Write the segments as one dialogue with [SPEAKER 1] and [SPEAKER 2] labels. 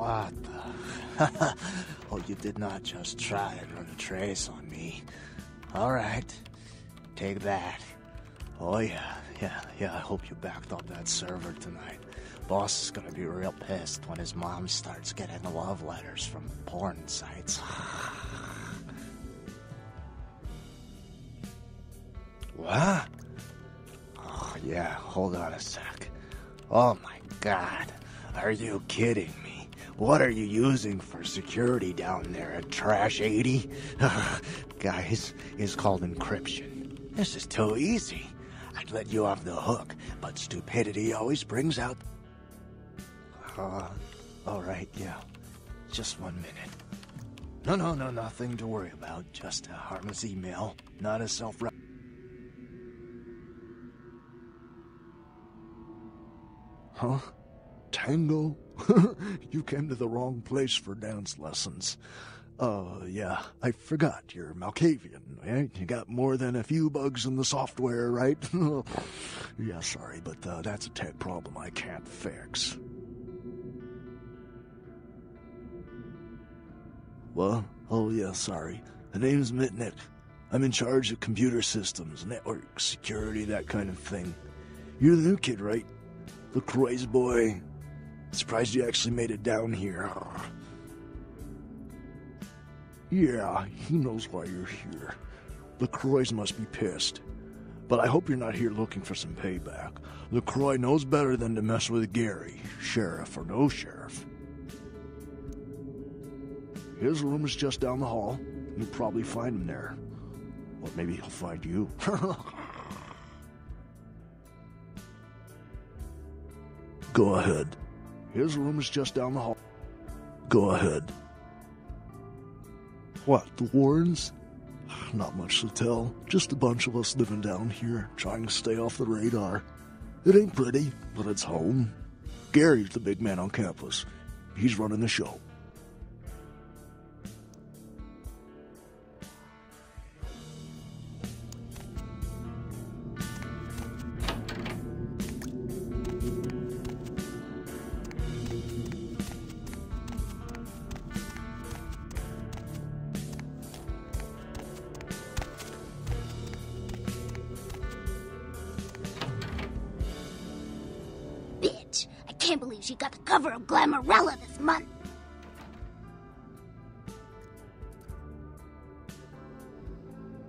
[SPEAKER 1] What the? Oh, you did not just try and run a trace on me. Alright. Take that. Oh yeah, I hope you backed up that server tonight. Boss is gonna be real pissed when his mom starts getting love letters from porn sites. What? Oh yeah, hold on a sec. Oh my god, are you kidding me? What are you using for security down there at Trash 80? Guys, it's called encryption. This is too easy. I'd let you off the hook, but stupidity always brings out... alright, yeah. Just 1 minute. No, nothing to worry about. Just a harmless email, not a self... Huh? Tango? You came to the wrong place for dance lessons. Yeah, I forgot you're Malkavian, right? You got more than a few bugs in the software, right? Yeah, sorry, but that's a tech problem I can't fix. What? Oh, yeah, sorry. The name's Mitnick. I'm in charge of computer systems, network security, that kind of thing. You're the new kid, right? LaCroix's boy. Surprised you actually made it down here. Yeah, he knows why you're here. LaCroix must be pissed. But I hope you're not here looking for some payback. LaCroix knows better than to mess with Gary, sheriff or no sheriff. His room is just down the hall. You'll probably find him there. Or maybe he'll find you. Go ahead. His room is just down the hall. Go ahead. What, the Warrens? Not much to tell. Just a bunch of us living down here, trying to stay off the radar. It ain't pretty, but it's home. Gary's the big man on campus. He's running the show.
[SPEAKER 2] Can't believe she got the cover of Glamourella this month.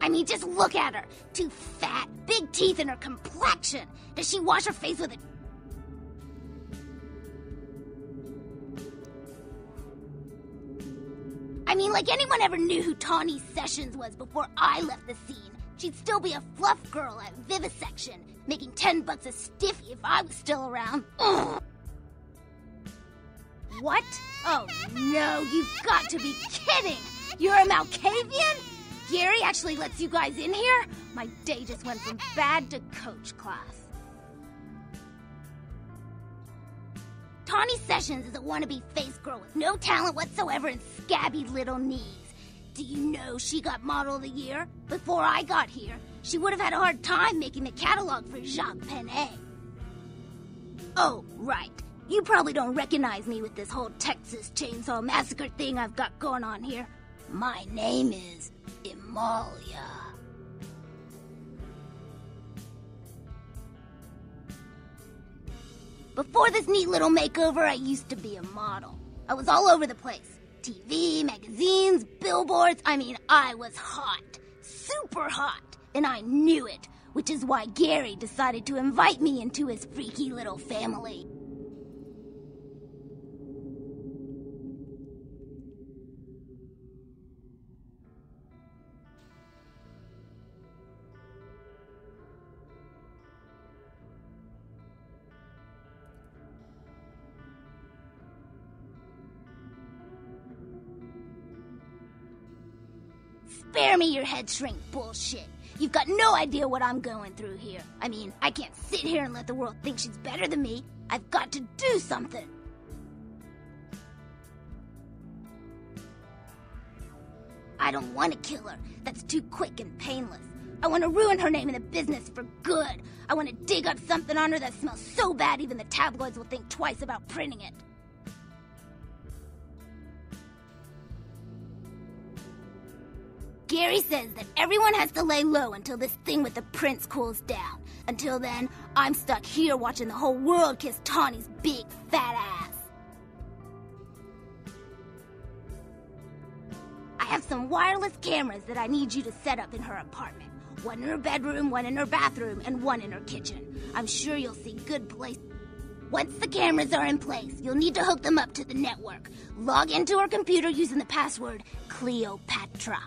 [SPEAKER 2] I mean, just look at her. Too fat, big teeth, and her complexion. Does she wash her face with it? I mean, like anyone ever knew who Tawny Sessions was before I left the scene. She'd still be a fluff girl at Vivisection, making $10 a stiffy if I was still around. Ugh. What? Oh no, you've got to be kidding! You're a Malkavian? Gary actually lets you guys in here? My day just went from bad to coach class. Tawny Sessions is a wannabe face girl with no talent whatsoever and scabby little knees. Do you know she got Model of the Year? Before I got here, she would have had a hard time making the catalog for Jacques Penet. Oh, right. You probably don't recognize me with this whole Texas Chainsaw Massacre thing I've got going on here. My name is Amalia. Before this neat little makeover, I used to be a model. I was all over the place. TV, magazines, billboards. I mean, I was hot. Super hot. And I knew it, which is why Gary decided to invite me into his freaky little family. Spare me your head shrink bullshit. You've got no idea what I'm going through here. I mean, I can't sit here and let the world think she's better than me. I've got to do something. I don't want to kill her. That's too quick and painless. I want to ruin her name in the business for good. I want to dig up something on her that smells so bad even the tabloids will think twice about printing it. Gary says that everyone has to lay low until this thing with the prince cools down. Until then, I'm stuck here watching the whole world kiss Tawny's big fat ass. I have some wireless cameras that I need you to set up in her apartment. One in her bedroom, one in her bathroom, and one in her kitchen. I'm sure you'll see good place. Once the cameras are in place, you'll need to hook them up to the network. Log into her computer using the password Cleopatra.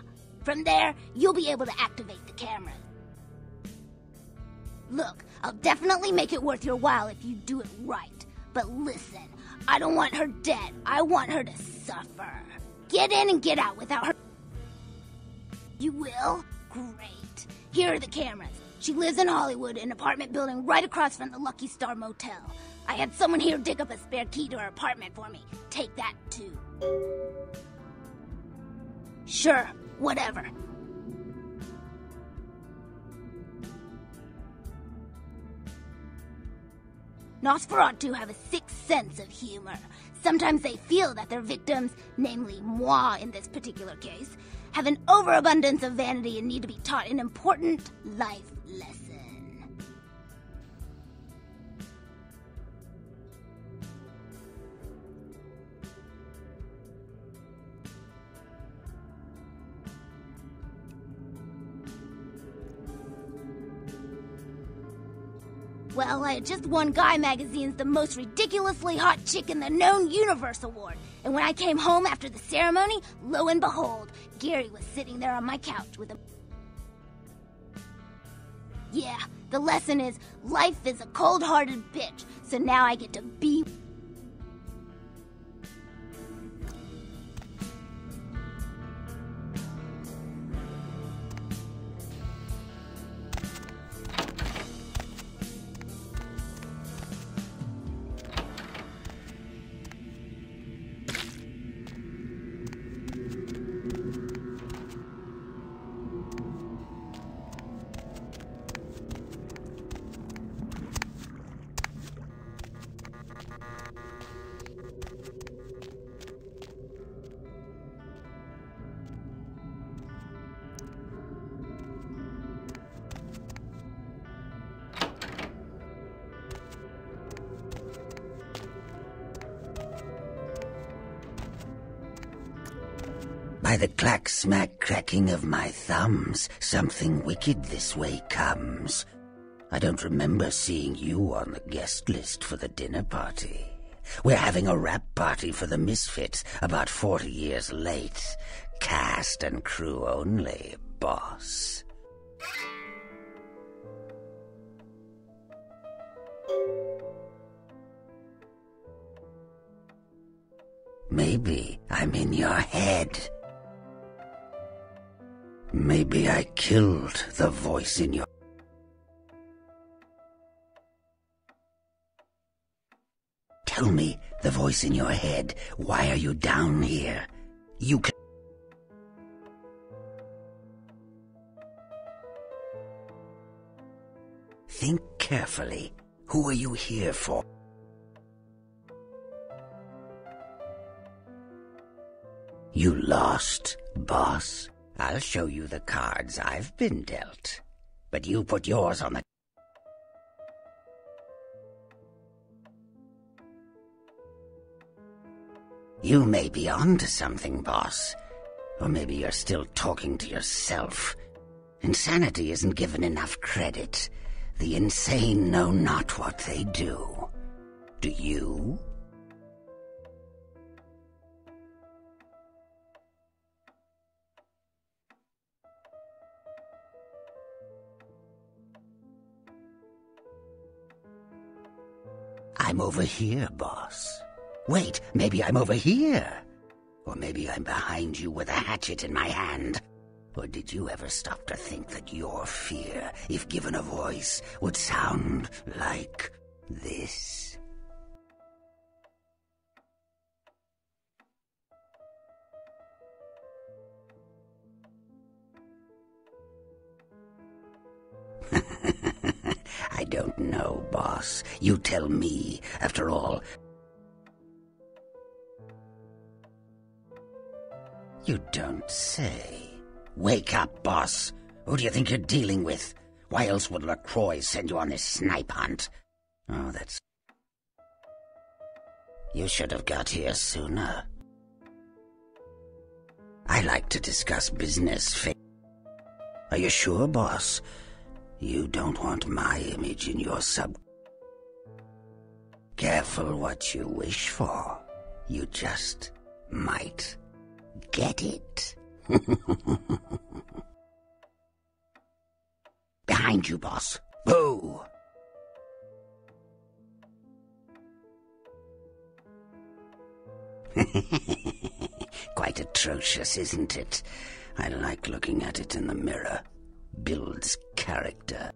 [SPEAKER 2] From there, you'll be able to activate the cameras. Look, I'll definitely make it worth your while if you do it right. But listen, I don't want her dead. I want her to suffer. Get in and get out without her. You will? Great. Here are the cameras. She lives in Hollywood, an apartment building right across from the Lucky Star Motel. I had someone here dig up a spare key to her apartment for me. Take that, too. Sure, whatever. Nosferatu have a sixth sense of humor. Sometimes they feel that their victims, namely moi in this particular case, have an overabundance of vanity and need to be taught an important life lesson. Well, I had just won Guy Magazine's The Most Ridiculously Hot Chick in the Known Universe Award. And when I came home after the ceremony, lo and behold, Gary was sitting there on my couch with a... Yeah, the lesson is, life is a cold-hearted bitch, so now I get to be...
[SPEAKER 3] By the clack-smack cracking of my thumbs, something wicked this way comes. I don't remember seeing you on the guest list for the dinner party. We're having a rap party for the Misfits, about 40 years late. Cast and crew only, boss. Maybe I'm in your head. Maybe I killed the voice in your... Tell me, the voice in your head, why are you down here? You can... Think carefully. Who are you here for? You lost, boss? I'll show you the cards I've been dealt. But you put yours on the... You may be onto something, boss. Or maybe you're still talking to yourself. Insanity isn't given enough credit. The insane know not what they do. Do you? I'm over here, boss. Wait, maybe I'm over here. Or maybe I'm behind you with a hatchet in my hand. Or did you ever stop to think that your fear, if given a voice, would sound like this? I don't know, boss. You tell me. After all, you don't say. Wake up, boss. Who do you think you're dealing with? Why else would LaCroix send you on this snipe hunt? Oh, that's... You should have got here sooner. I like to discuss business. Are you sure, boss? You don't want my image in your Careful what you wish for. You just might get it. Behind you, boss. Boo! Quite atrocious, isn't it? I like looking at it in the mirror. Builds character.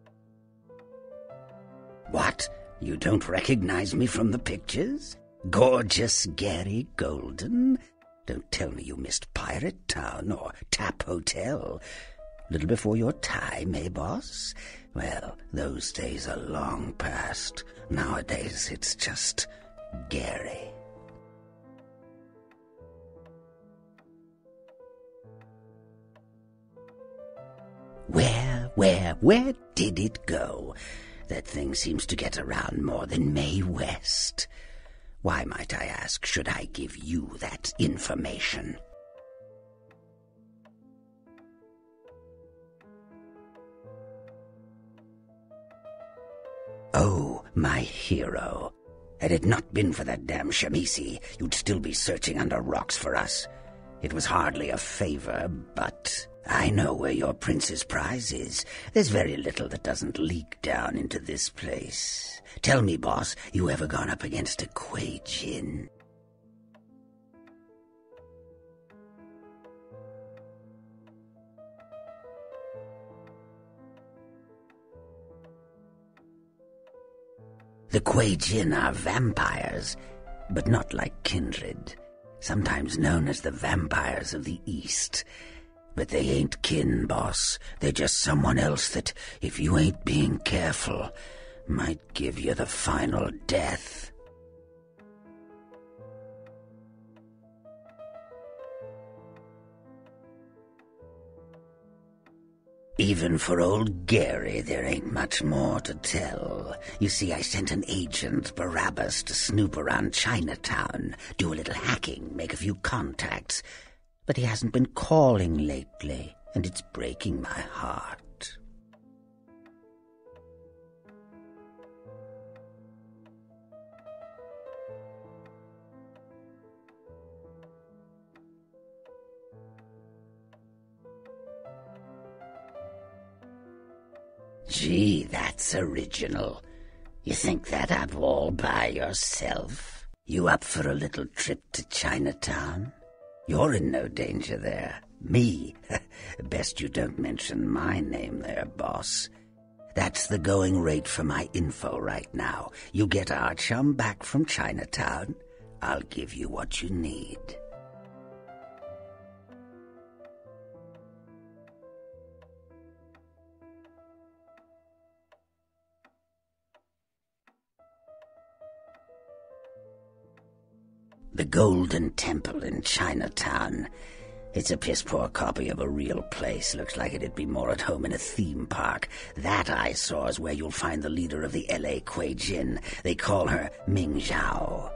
[SPEAKER 3] What? You don't recognize me from the pictures? Gorgeous Gary Golden? Don't tell me you missed Pirate Town or Tap Hotel. Little before your time, eh, boss? Well, those days are long past. Nowadays, it's just Gary. Where did it go? That thing seems to get around more than Mae West. Why, might I ask, should I give you that information? Oh, my hero. Had it not been for that damn Shamisi, you'd still be searching under rocks for us. It was hardly a favor, but I know where your prince's prize is. There's very little that doesn't leak down into this place. Tell me, boss, you ever gone up against a Kuei Jin? The Kuei Jin are vampires, but not like kindred. Sometimes known as the vampires of the East. But they ain't kin, boss. They're just someone else that, if you ain't being careful, might give you the final death. Even for old Gary, there ain't much more to tell. You see, I sent an agent, Barabbas, to snoop around Chinatown, do a little hacking, make a few contacts. But he hasn't been calling lately, and it's breaking my heart. Gee, that's original. You think that up all by yourself? You up for a little trip to Chinatown? You're in no danger there. Me? Best you don't mention my name there, boss. That's the going rate for my info right now. You get our chum back from Chinatown, I'll give you what you need. The Golden Temple in Chinatown. It's a piss-poor copy of a real place. Looks like it'd be more at home in a theme park. That I saw is where you'll find the leader of the L.A. Kuei Jin. They call her Ming Zhao.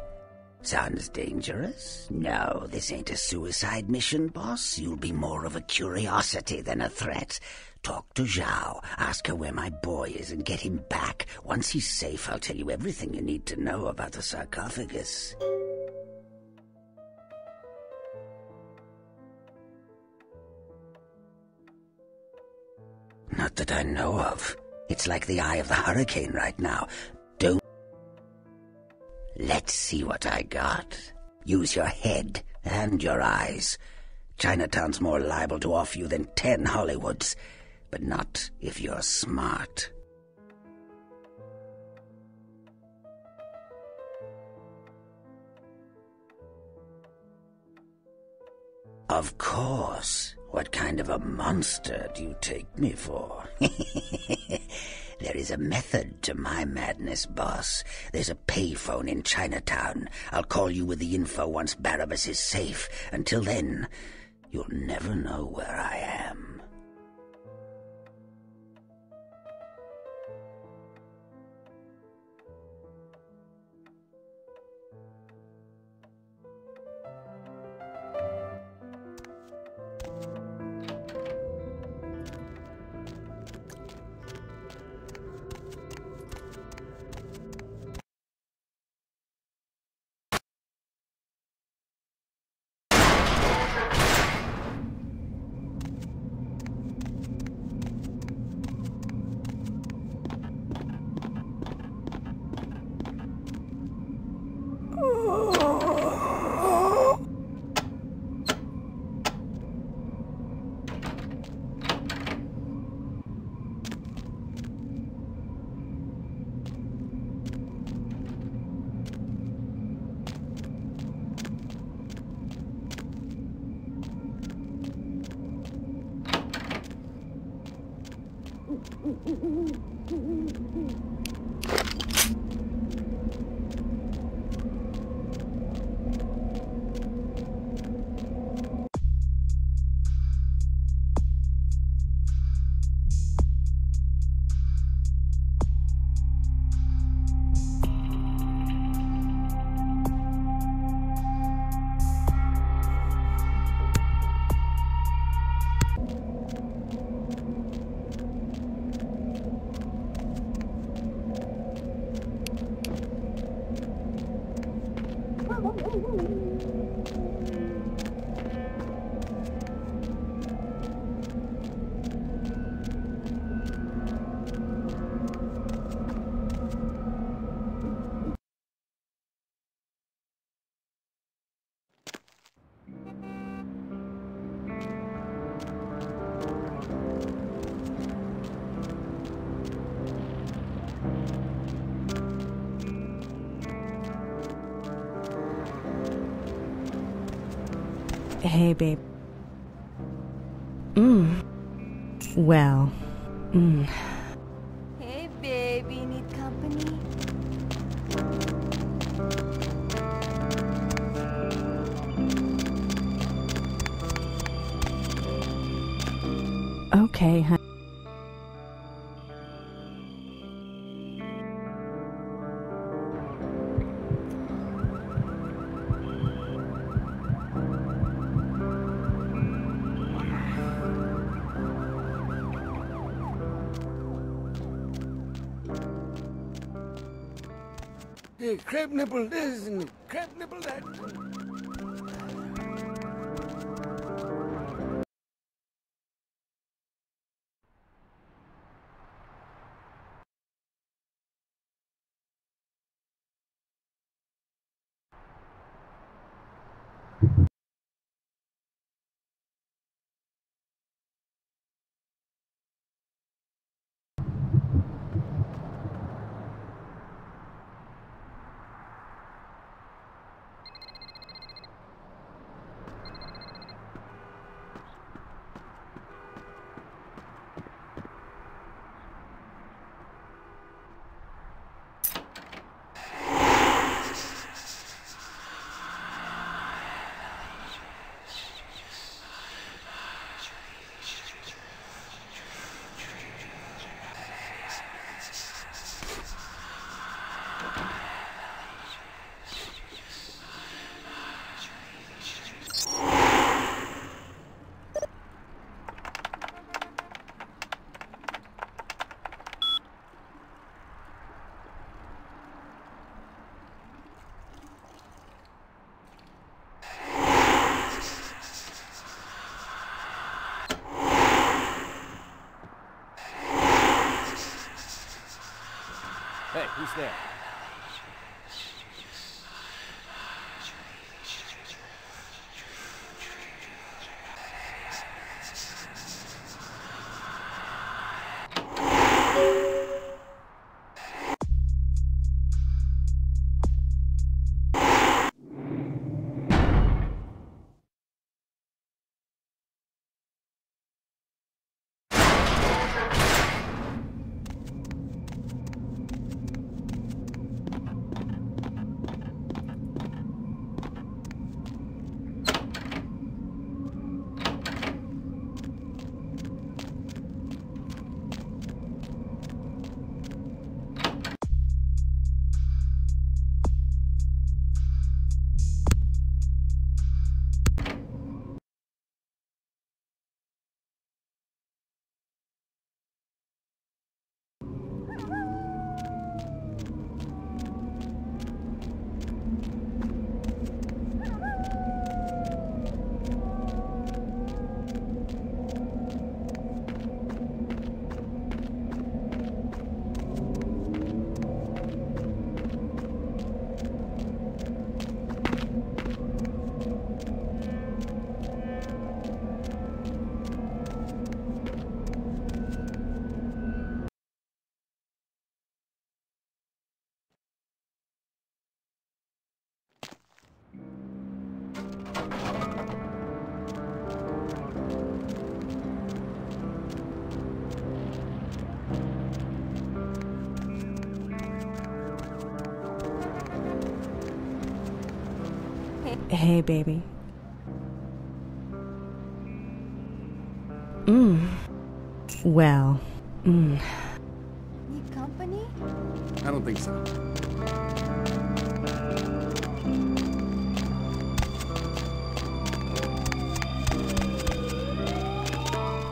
[SPEAKER 3] Sounds dangerous? No, this ain't a suicide mission, boss. You'll be more of a curiosity than a threat. Talk to Zhao, ask her where my boy is, and get him back. Once he's safe, I'll tell you everything you need to know about the sarcophagus. Not that I know of. It's like the eye of the hurricane right now. Don't... Let's see what I got. Use your head and your eyes. Chinatown's more liable to off you than 10 Hollywoods. But not if you're smart. Of course. What kind of a monster do you take me for? There is a method to my madness, boss. There's a payphone in Chinatown. I'll call you with the info once Barabbas is safe. Until then, you'll never know where I am.
[SPEAKER 4] Hey, babe. Well.
[SPEAKER 5] Hey, baby, need company?
[SPEAKER 4] Okay, honey.
[SPEAKER 1] Hey, crab nibble this and crab nibble that. Hey, who's there?
[SPEAKER 4] Hey, baby. Well.
[SPEAKER 5] Need company?
[SPEAKER 6] I don't think so.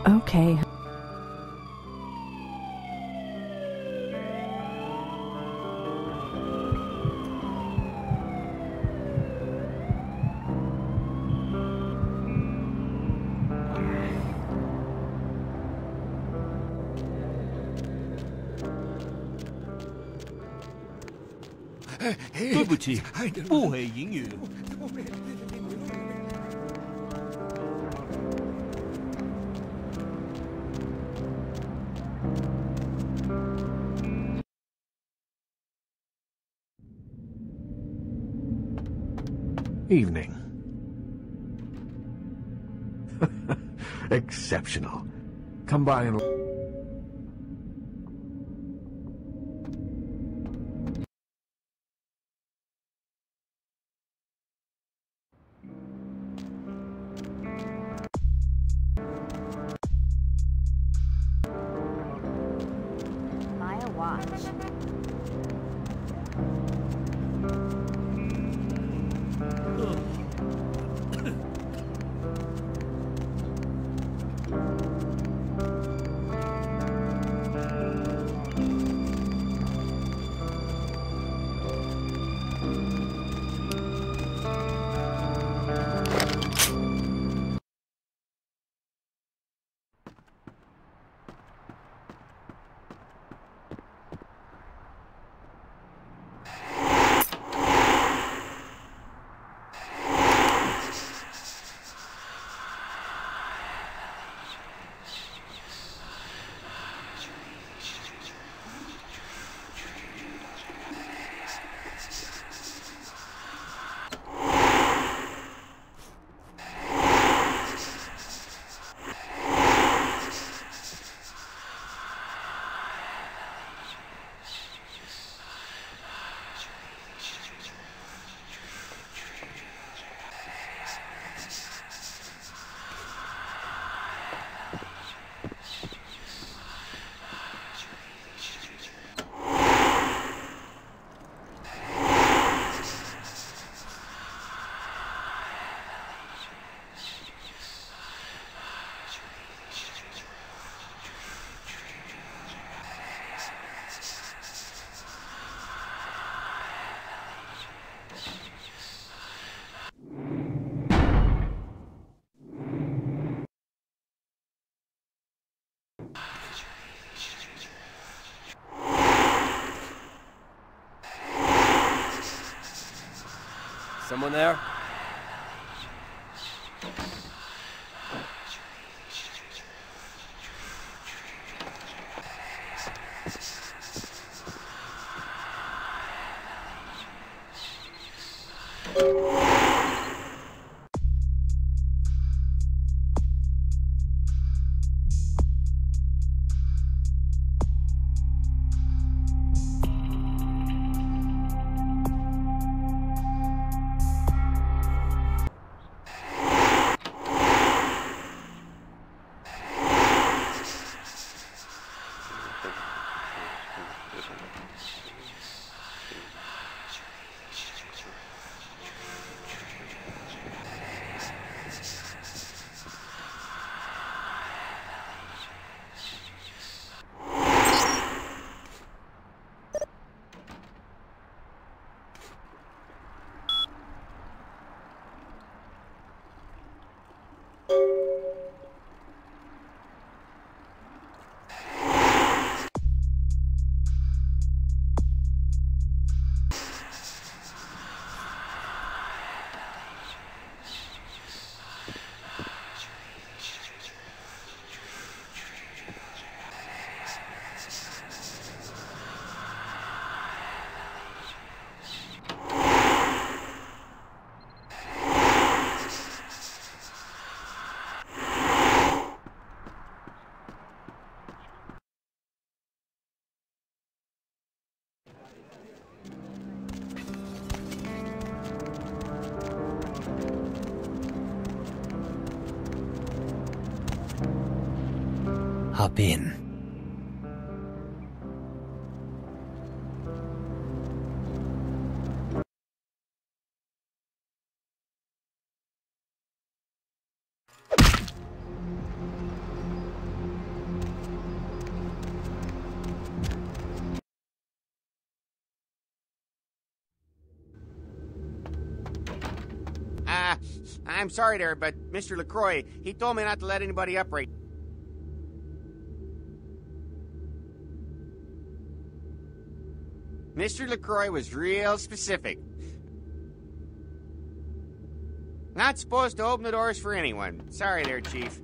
[SPEAKER 4] Okay.
[SPEAKER 7] Hey, 对不起，不可以演员。
[SPEAKER 8] Evening. Exceptional. Come by and...
[SPEAKER 5] Buy a watch.
[SPEAKER 7] Someone there?
[SPEAKER 6] hop in.
[SPEAKER 9] I'm sorry there, but Mr. LaCroix, he told me not to let anybody up right. Mr. LaCroix was real specific. Not supposed to open the doors for anyone. Sorry there, Chief.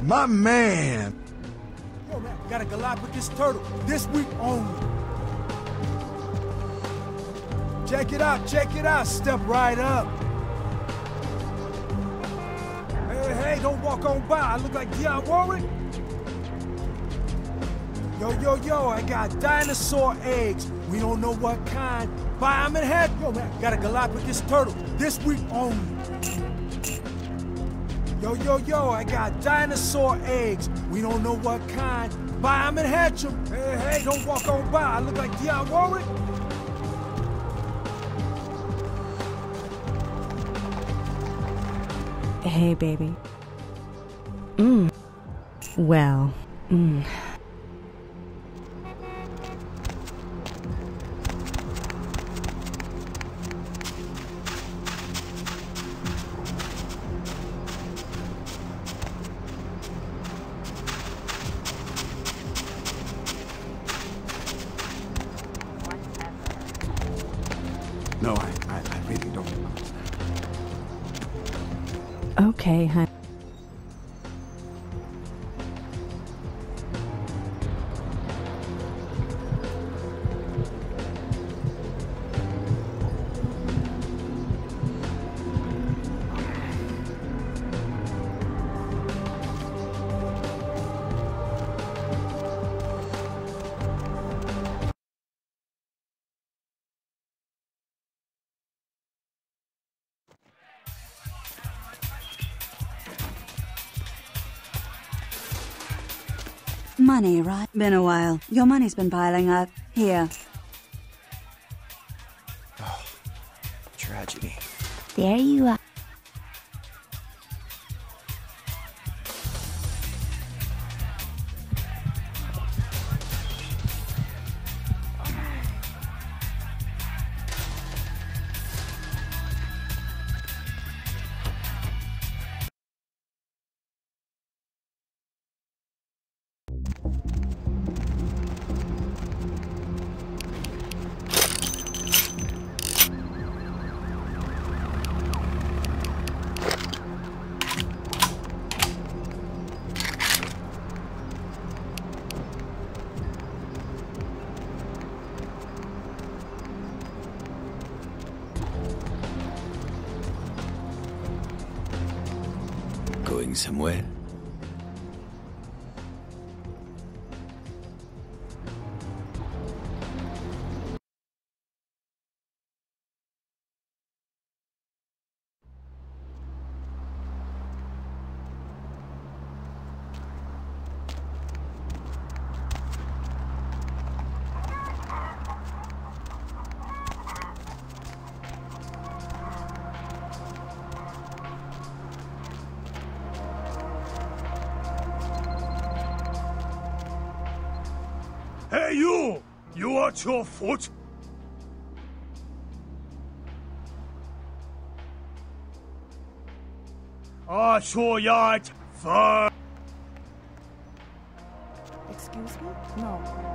[SPEAKER 10] My man! Yo, man, got a Galapagos turtle this week only. Check it out, step right up. Hey, don't walk on by, I look like Dionne Warwick. Yo, I got dinosaur eggs, we don't know what kind. Buy them and head. Yo, man, got a Galapagos turtle this week only. Yo, I got dinosaur eggs. We don't know what kind. Buy them and hatch them. Hey, don't walk on by. I look like Dionne Warwick.
[SPEAKER 4] Hey, baby. Well,
[SPEAKER 1] No, I really don't.
[SPEAKER 4] okay, honey.
[SPEAKER 11] Money, right? Been a while. Your money's been piling up. Here.
[SPEAKER 6] Oh, tragedy.
[SPEAKER 2] There you are.
[SPEAKER 6] Going somewhere?
[SPEAKER 10] Hey, you! You watch your foot? Sure, yacht. Fur.
[SPEAKER 5] Excuse me? No.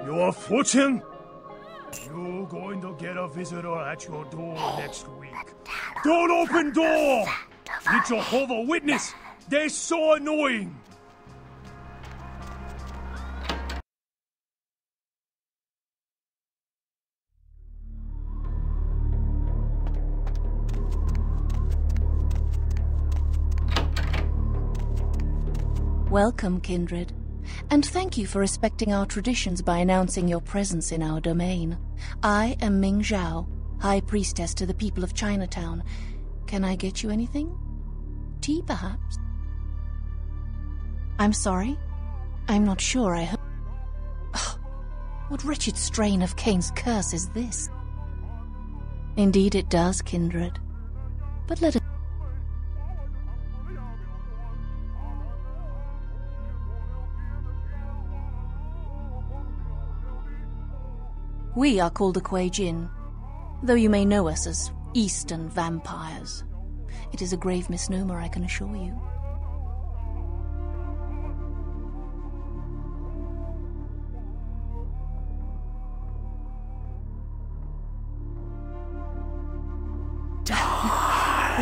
[SPEAKER 10] You're Fortune? You're going to get a visitor at your door next week. Don't open door! It's Jehovah's Witness! They're so annoying!
[SPEAKER 12] Welcome, kindred, and thank you for respecting our traditions by announcing your presence in our domain. I am Ming Zhao, High Priestess to the people of Chinatown. Can I get you anything? Tea, perhaps? I'm sorry? I'm not sure I heard... Oh, what wretched strain of Cain's curse is this? Indeed it does, kindred. But let us... We are called the Kuei Jin, though you may know us as Eastern vampires. It is a grave misnomer, I can assure you.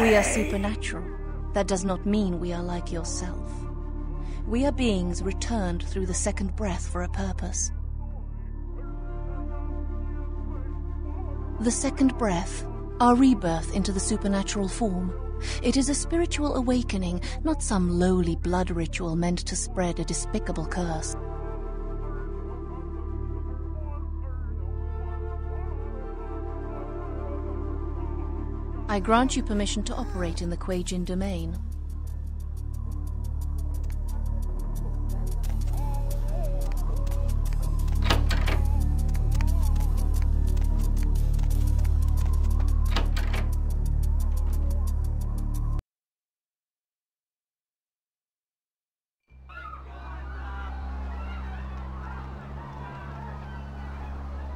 [SPEAKER 12] We are supernatural. That does not mean we are like yourself. We are beings returned through the second breath for a purpose. The second breath, our rebirth into the supernatural form. It is a spiritual awakening, not some lowly blood ritual meant to spread a despicable curse. I grant you permission to operate in the Kuei Jin domain.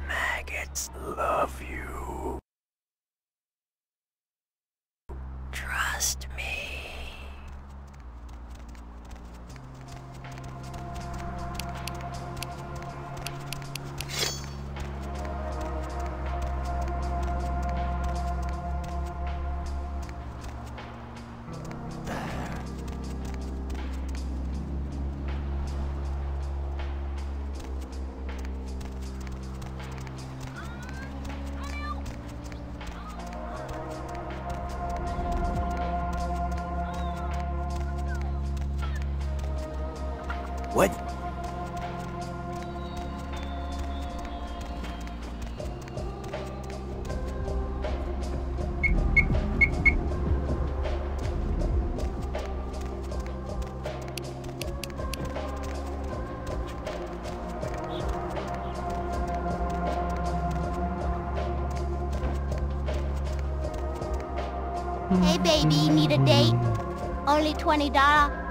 [SPEAKER 6] Maggots love you. Try What?
[SPEAKER 2] Hey, baby, need a date? Only $20.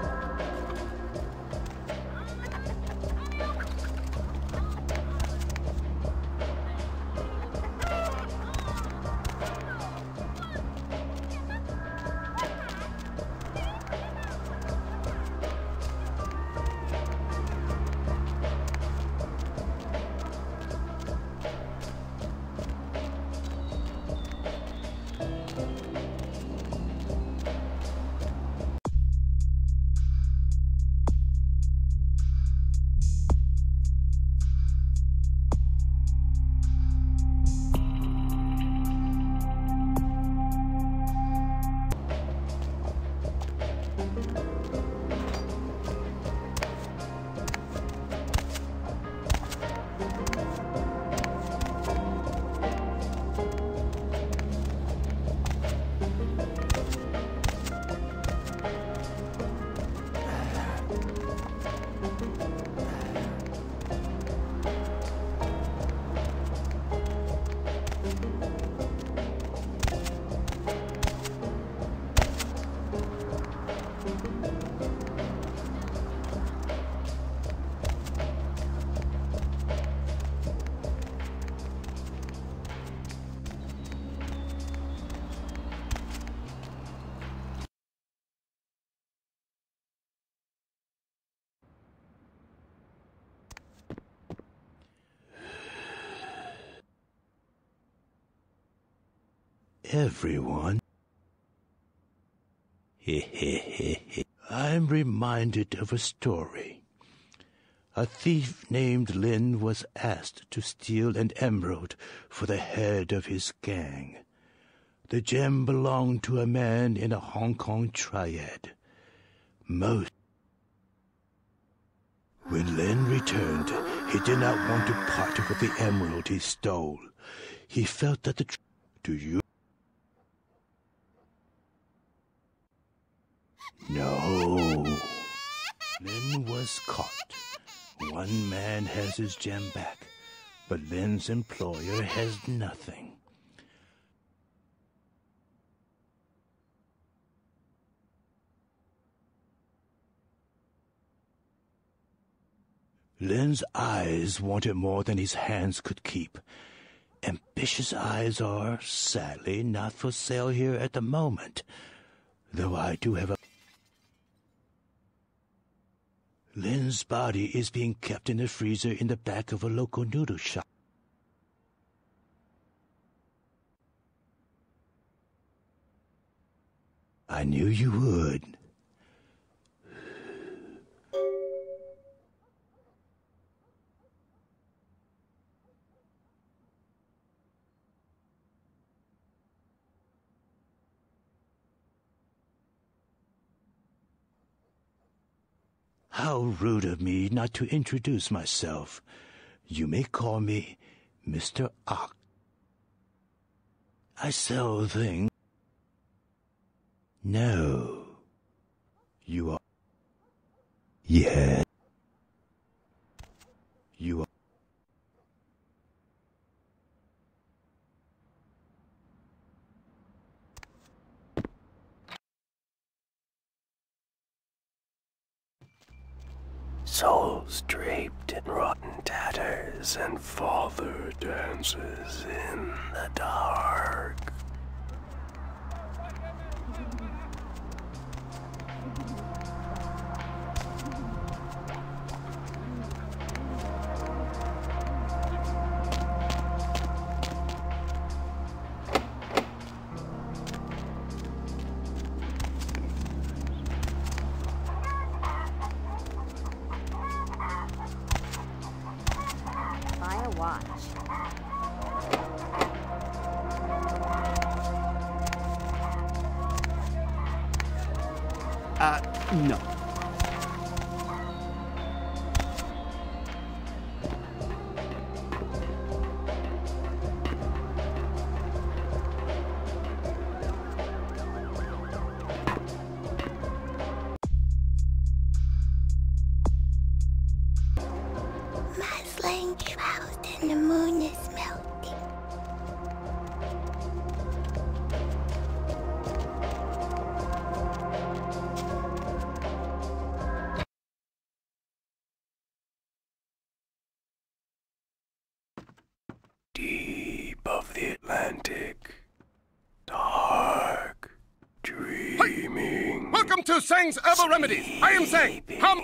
[SPEAKER 7] Everyone. I'm reminded of a story. A thief named Lin was asked to steal an emerald for the head of his gang. The gem belonged to a man in a Hong Kong triad. When Lin returned, he did not want to part with the emerald he stole. He felt that Do you? No. Lin was caught. One man has his gem back, but Lin's employer has nothing. Lin's eyes wanted more than his hands could keep. Ambitious eyes are, sadly, not for sale here at the moment, though I do have a... Lin's body is being kept in the freezer in the back of a local noodle shop. I knew you would. How rude of me not to introduce myself. You may call me Mr. Ock. I sell things. No. You are... Yes. You are...
[SPEAKER 13] Souls draped in rotten tatters, and father dances in the dark.
[SPEAKER 9] No.
[SPEAKER 2] moon is melting.
[SPEAKER 13] Deep of the Atlantic. Dark. Dreaming.
[SPEAKER 14] Welcome to Sang's Herbal Remedies. I am Sang. Come.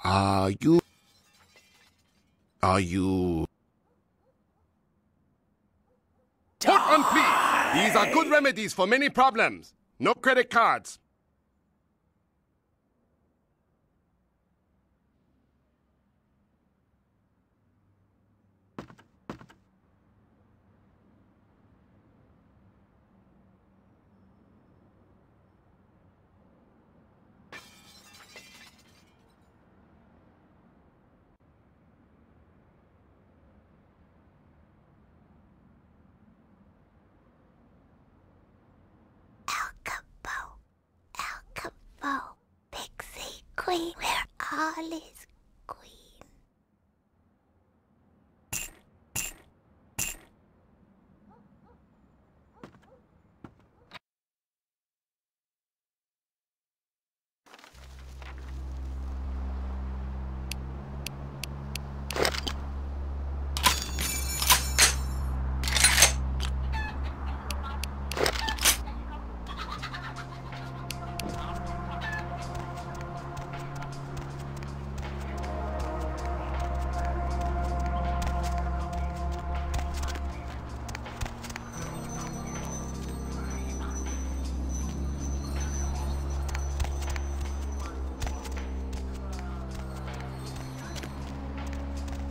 [SPEAKER 14] Are you... Hold on, please. These are good remedies for many problems. No credit cards.
[SPEAKER 2] Oh, Pixie Queen, where all is green.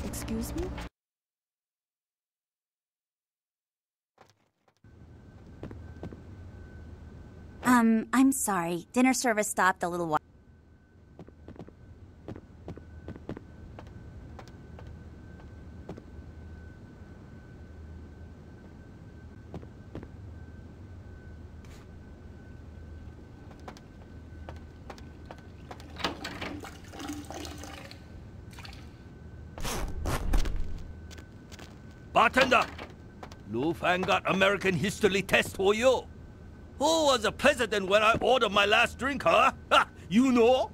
[SPEAKER 5] Excuse me?
[SPEAKER 11] I'm sorry. Dinner service stopped a little while.
[SPEAKER 15] Bartender, Lu Fan got American history test for you. Who was the president when I ordered my last drink, huh? Ha, you know?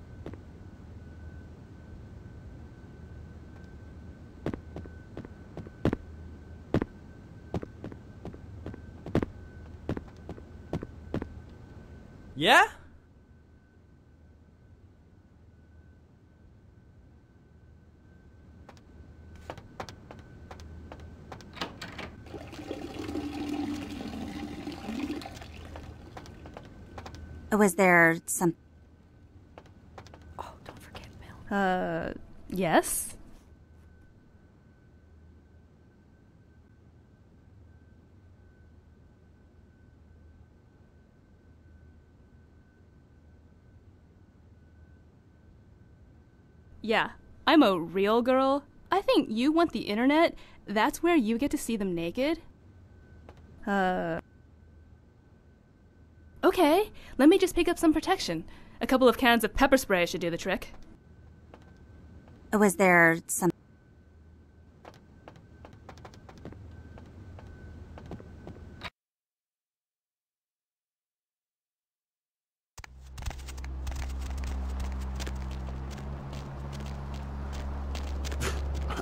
[SPEAKER 16] Yeah?
[SPEAKER 11] Was there some...
[SPEAKER 4] Oh, don't forget milk. Yes? Yeah, I'm a real girl. I think you want the internet. That's where you get to see them naked. Okay, let me just pick up some protection. A couple of cans of pepper spray should do the trick.
[SPEAKER 11] Was there some...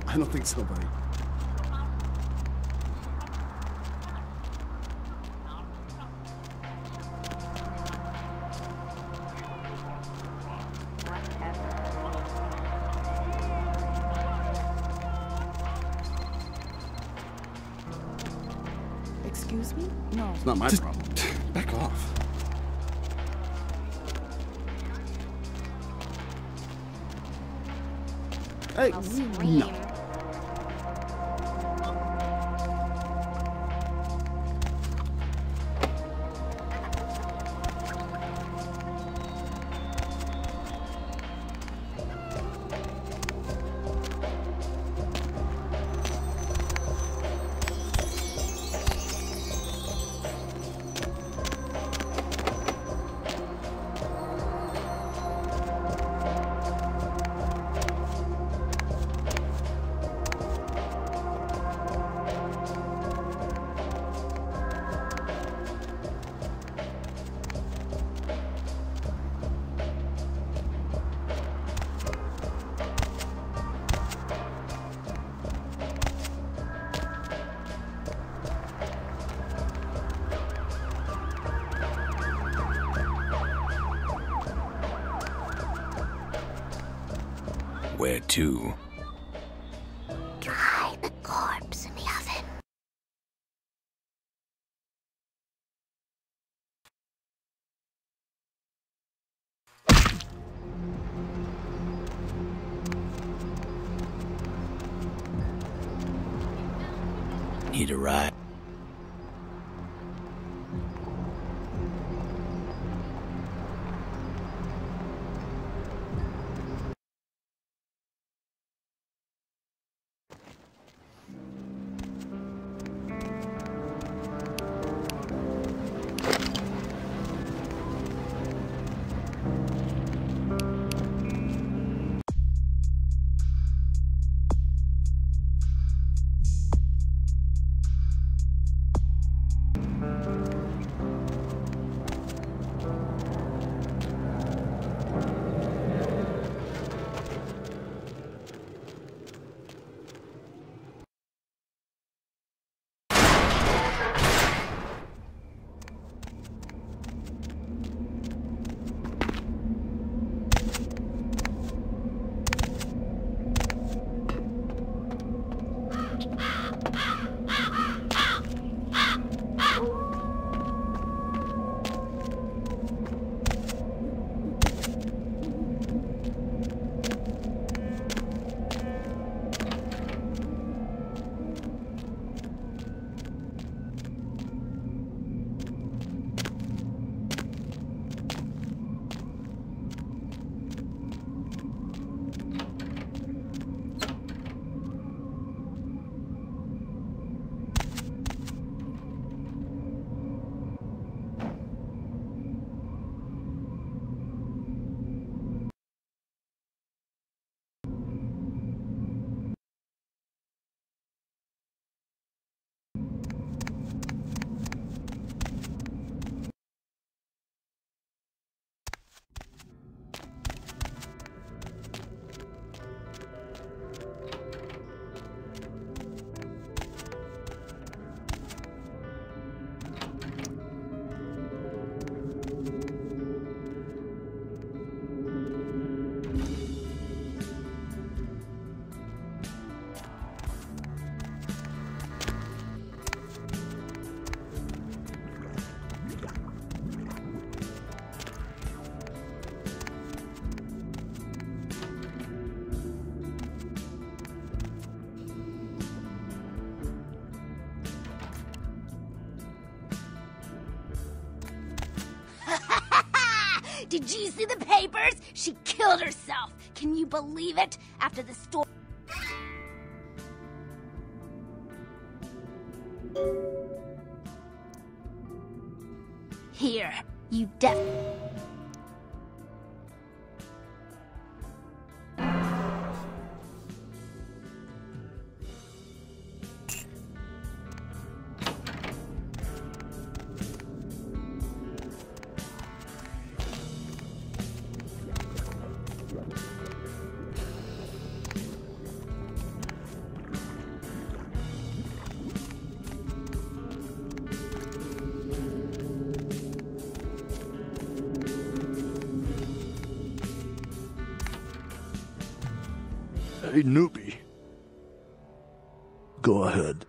[SPEAKER 14] I don't think so, buddy.
[SPEAKER 5] Excuse me? No.
[SPEAKER 14] It's not my problem. Back off. Hey, no.
[SPEAKER 6] too.
[SPEAKER 2] Try the corpse in the oven.
[SPEAKER 6] Need a ride?
[SPEAKER 2] Did you see the papers? She killed herself. Can you believe it? After the storm. Here, you
[SPEAKER 10] Hey, newbie. Go ahead.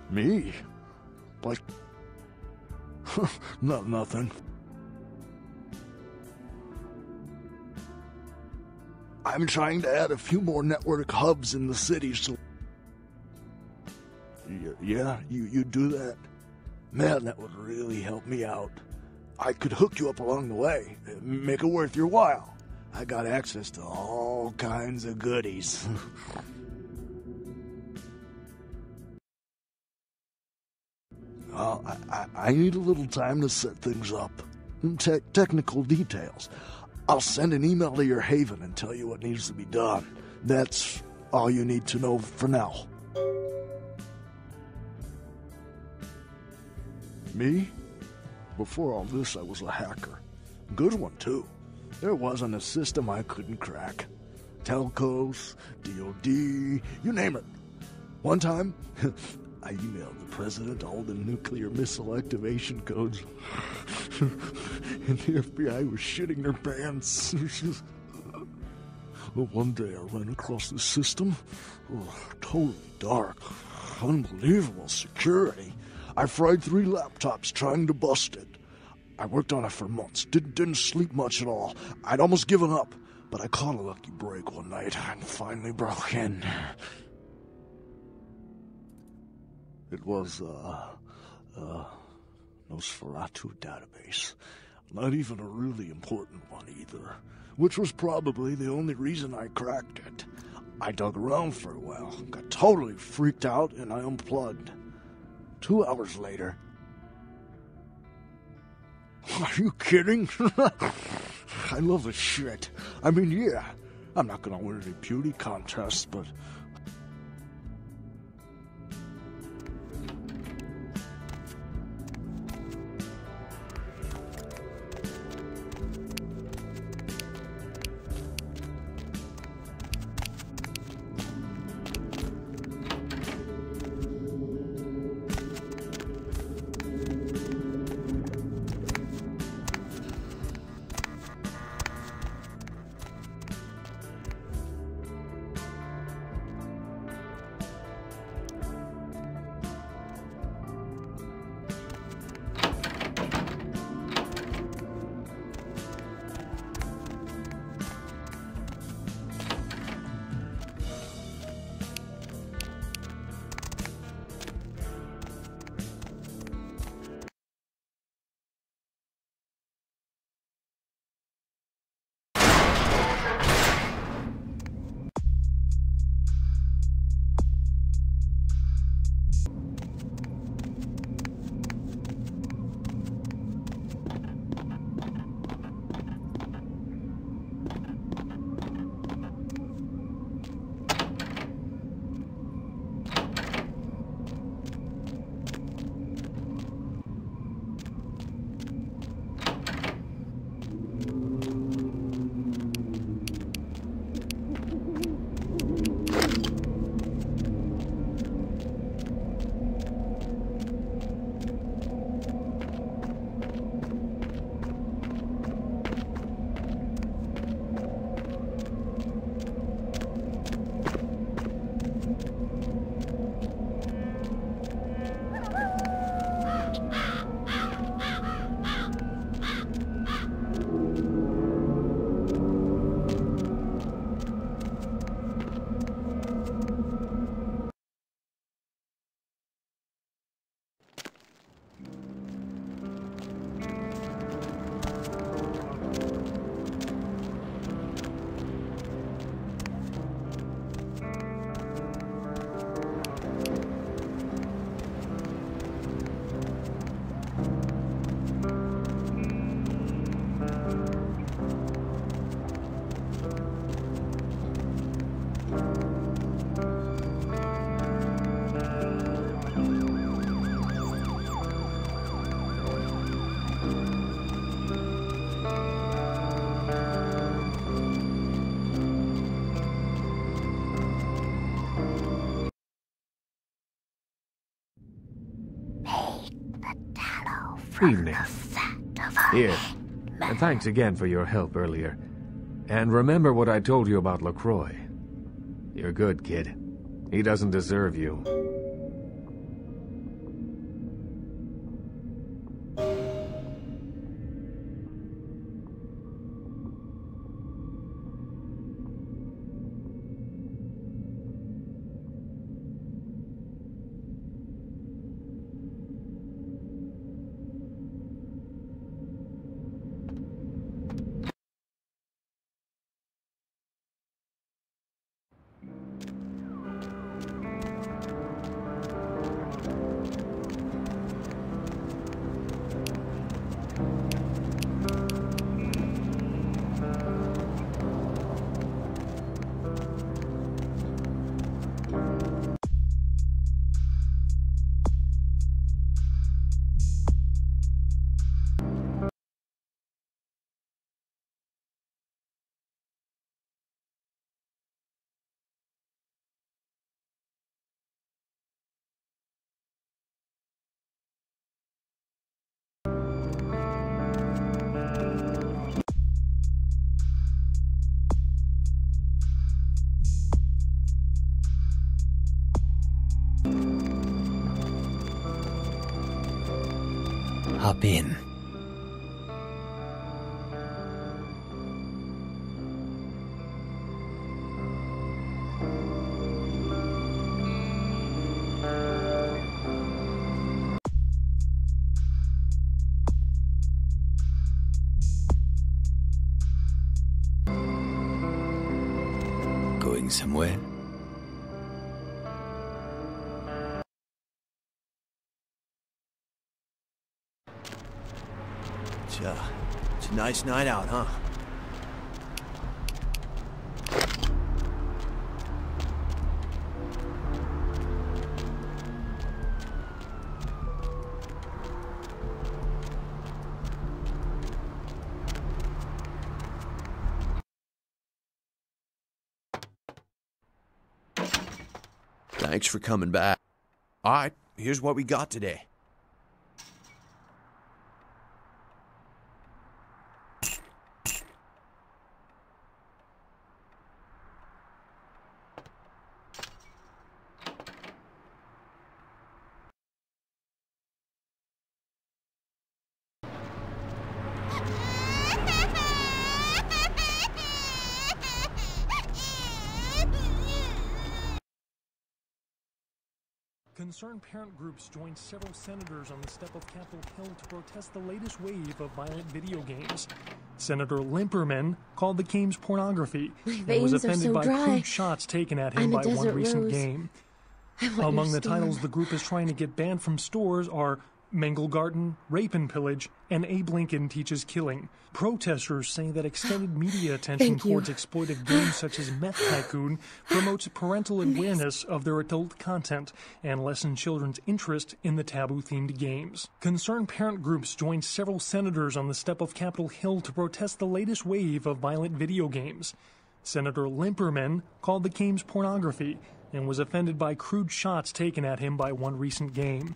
[SPEAKER 10] Me? Like... nothing. I'm trying to add a few more network hubs in the city, so... Yeah, you do that? Man, that would really help me out. I could hook you up along the way, make it worth your while. I got access to all kinds of goodies. I need a little time to set things up. Technical details. I'll send an email to your haven and tell you what needs to be done. That's all you need to know for now. Me? Before all this, I was a hacker. Good one, too. There wasn't a system I couldn't crack. Telcos, DOD, you name it. One time, I emailed the president all the nuclear missile activation codes. And the FBI was shitting their pants. But one day I ran across this system. Totally dark. Unbelievable security. I fried 3 laptops trying to bust it. I worked on it for months. Didn't sleep much at all. I'd almost given up. But I caught a lucky break one night and finally broke in. It was, Nosferatu database. Not even a really important one either. Which was probably the only reason I cracked it. I dug around for a while, got totally freaked out, and I unplugged. 2 hours later... Are you kidding? I love the shit. I mean, yeah, I'm not gonna win any beauty contests, but...
[SPEAKER 8] Evening. Here. And thanks again for your help earlier. And remember what I told you about LaCroix. You're good, kid. He doesn't deserve you.
[SPEAKER 6] Hop in. Going somewhere?
[SPEAKER 16] It's a nice night out, huh? Thanks for coming back. All right, here's what we got today.
[SPEAKER 17] Concerned parent groups joined several senators on the step of Capitol Hill to protest the latest wave of violent video games. Senator Limperman called the games pornography and was offended by crude shots taken at him by one recent game. Among the titles the group is trying to get banned from stores are Mangle Garden, Rape and Pillage, and Abe Lincoln Teaches Killing. Protesters say that extended media attention towards exploitive games such as Meth Tycoon promotes parental awareness of their adult content and lessens children's interest in the taboo-themed games. Concerned parent groups joined several senators on the step of Capitol Hill to protest the latest wave of violent video games. Senator Limperman called the games pornography and was offended by crude shots taken at him by one recent game.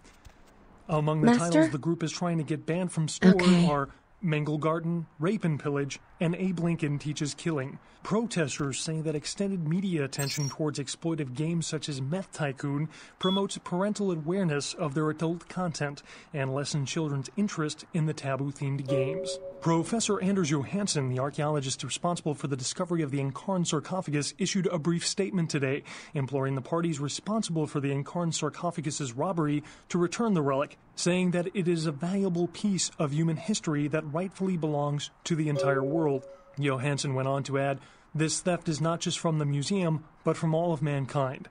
[SPEAKER 17] Among the titles the group is trying to get banned from stores are Mangle Garden, Rape and Pillage, and Abe Lincoln Teaches Killing. Protesters say that extended media attention towards exploitive games such as Meth Tycoon promotes parental awareness of their adult content and lessens children's interest in the taboo-themed games. Professor Anders Johansson, the archaeologist responsible for the discovery of the Incarn sarcophagus, issued a brief statement today, imploring the parties responsible for the Incarn sarcophagus's robbery to return the relic, saying that it is a valuable piece of human history that rightfully belongs to the entire world. Johansson went on to add, "This theft is not just from the museum, but from all of mankind."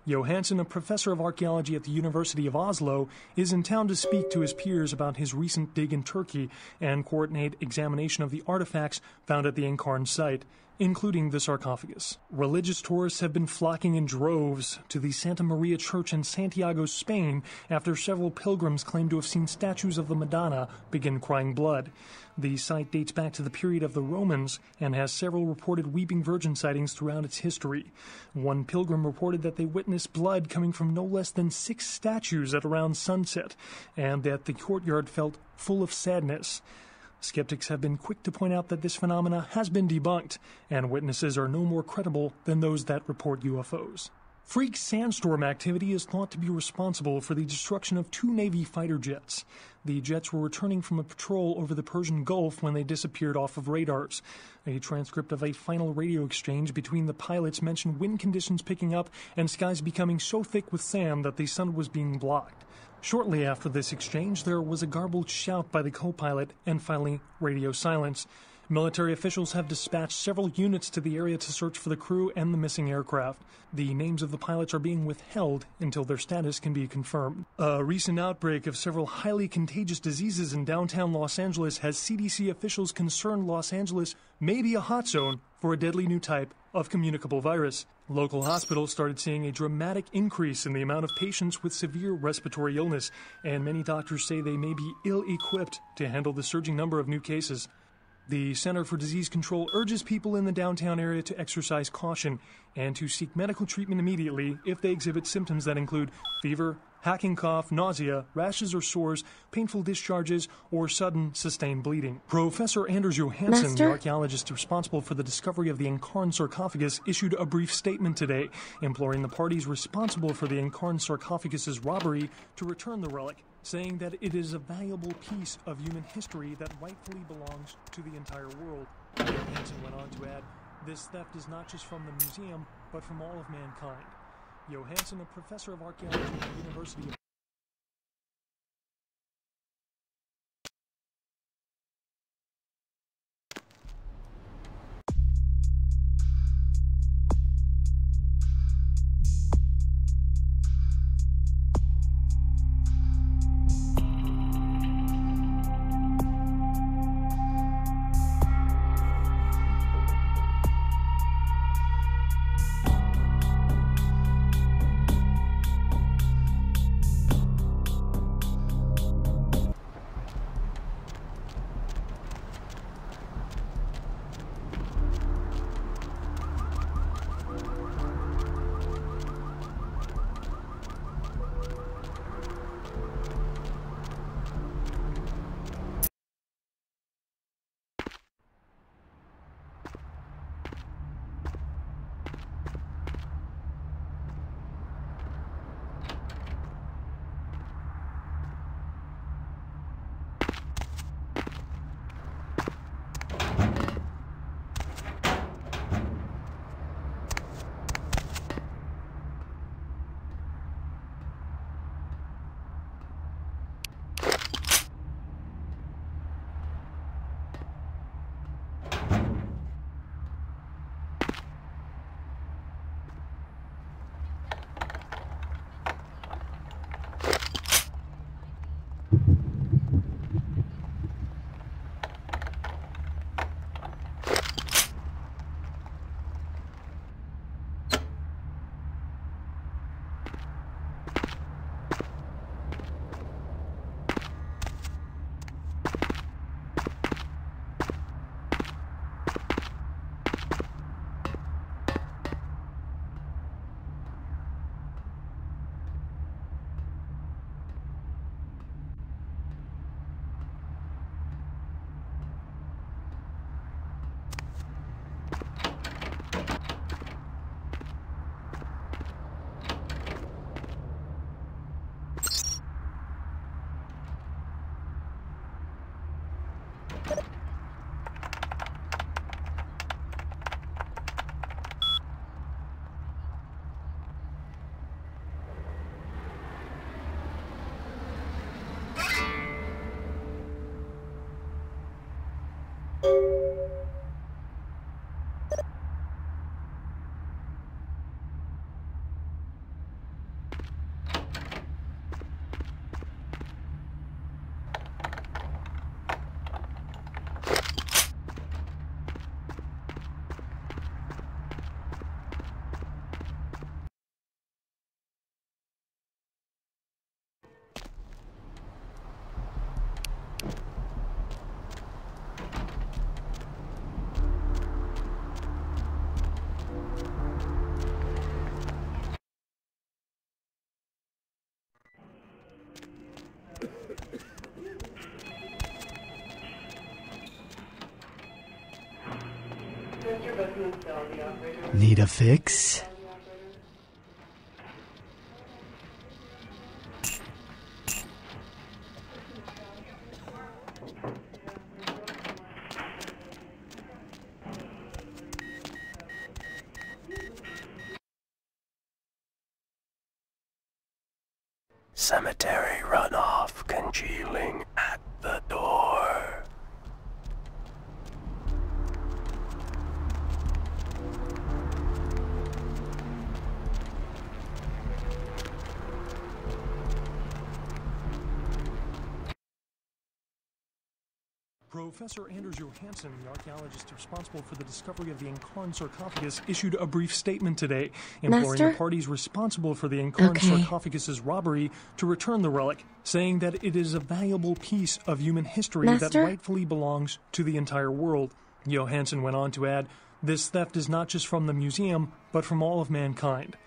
[SPEAKER 17] Johansson, a professor of archaeology at the University of Oslo, is in town to speak to his peers about his recent dig in Turkey and coordinate examination of the artifacts found at the Incarn site, including the sarcophagus. Religious tourists have been flocking in droves to the Santa Maria Church in Santiago, Spain, after several pilgrims claim to have seen statues of the Madonna begin crying blood. The site dates back to the period of the Romans and has several reported weeping virgin sightings throughout its history. One pilgrim reported that they witnessed blood coming from no less than 6 statues at around sunset, and that the courtyard felt full of sadness. Skeptics have been quick to point out that this phenomena has been debunked, and witnesses are no more credible than those that report UFOs. Freak sandstorm activity is thought to be responsible for the destruction of 2 Navy fighter jets. The jets were returning from a patrol over the Persian Gulf when they disappeared off of radars. A transcript of a final radio exchange between the pilots mentioned wind conditions picking up and skies becoming so thick with sand that the sun was being blocked. Shortly after this exchange, there was a garbled shout by the co-pilot and finally radio silence. Military officials have dispatched several units to the area to search for the crew and the missing aircraft. The names of the pilots are being withheld until their status can be confirmed. A recent outbreak of several highly contagious diseases in downtown Los Angeles has CDC officials concerned Los Angeles may be a hot zone for a deadly new type of communicable virus. Local hospitals started seeing a dramatic increase in the amount of patients with severe respiratory illness, and many doctors say they may be ill-equipped to handle the surging number of new cases. The Center for Disease Control urges people in the downtown area to exercise caution and to seek medical treatment immediately if they exhibit symptoms that include fever, hacking cough, nausea, rashes or sores, painful discharges, or sudden sustained bleeding. Professor Anders Johansson, the archaeologist responsible for the discovery of the Incarn sarcophagus, issued a brief statement today, imploring the parties responsible for the Incarn sarcophagus's robbery to return the relic, saying that it is a valuable piece of human history that rightfully belongs to the entire world. Johansson went on to add, this theft is not just from the museum, but from all of mankind. Johansson, a professor of archaeology at the University of
[SPEAKER 18] Need a fix?
[SPEAKER 13] Cemetery runoff congealing at the door.
[SPEAKER 17] Professor Anders Johansson, the archaeologist responsible for the discovery of the Incarn sarcophagus, issued a brief statement today, imploring the parties responsible for the Incarn sarcophagus's robbery to return the relic, saying that it is a valuable piece of human history that rightfully belongs to the entire world. Johansson went on to add, this theft is not just from the museum, but from all of mankind.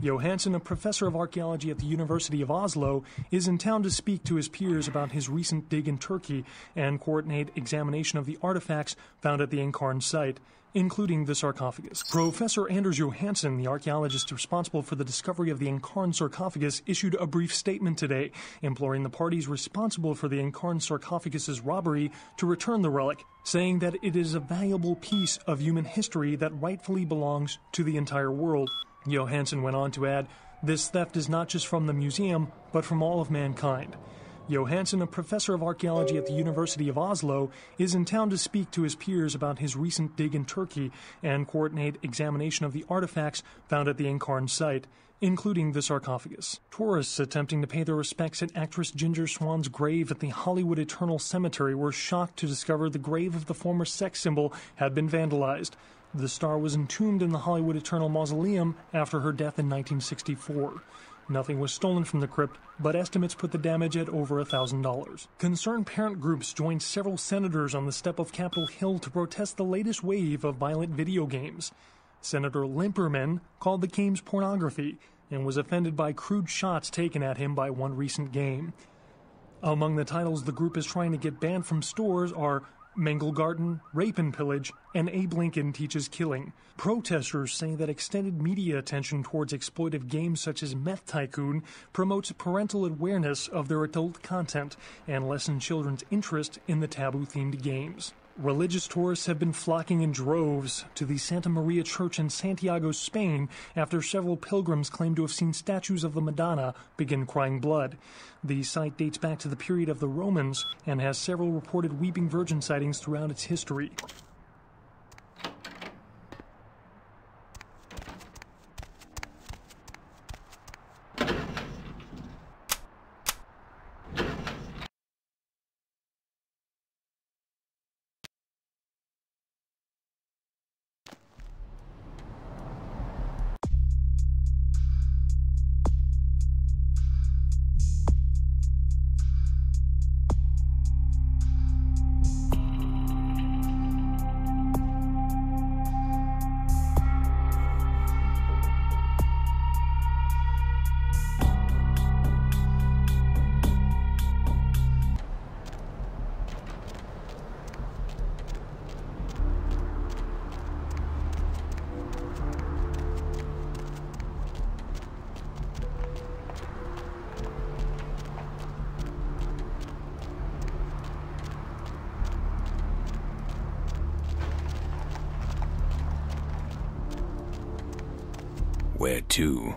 [SPEAKER 17] Johansson, a professor of archaeology at the University of Oslo, is in town to speak to his peers about his recent dig in Turkey and coordinate examination of the artifacts found at the Incarn site, including the sarcophagus. Professor Anders Johansson, the archaeologist responsible for the discovery of the Incarn sarcophagus, issued a brief statement today, imploring the parties responsible for the Incarn sarcophagus's robbery to return the relic, saying that it is a valuable piece of human history that rightfully belongs to the entire world. Johansson went on to add, "This theft is not just from the museum, but from all of mankind." Johansson, a professor of archaeology at the University of Oslo, is in town to speak to his peers about his recent dig in Turkey and coordinate examination of the artifacts found at the Incarn site, including the sarcophagus. Tourists attempting to pay their respects at actress Ginger Swan's grave at the Hollywood Eternal Cemetery were shocked to discover the grave of the former sex symbol had been vandalized. The star was entombed in the Hollywood Eternal Mausoleum after her death in 1964. Nothing was stolen from the crypt, but estimates put the damage at over $1,000. Concerned parent groups joined several senators on the step of Capitol Hill to protest the latest wave of violent video games. Senator Limperman called the games pornography and was offended by crude shots taken at him by one recent game. Among the titles the group is trying to get banned from stores are Mangelgarten, Rape and Pillage, and Abe Lincoln Teaches Killing. Protesters say that extended media attention towards exploitive games such as Meth Tycoon promotes parental awareness of their adult content and lessens children's interest in the taboo-themed games. Religious tourists have been flocking in droves to the Santa Maria Church in Santiago, Spain, after several pilgrims claim to have seen statues of the Madonna begin crying blood. The site dates back to the period of the Romans and has several reported Weeping Virgin sightings throughout its history.
[SPEAKER 6] Where to?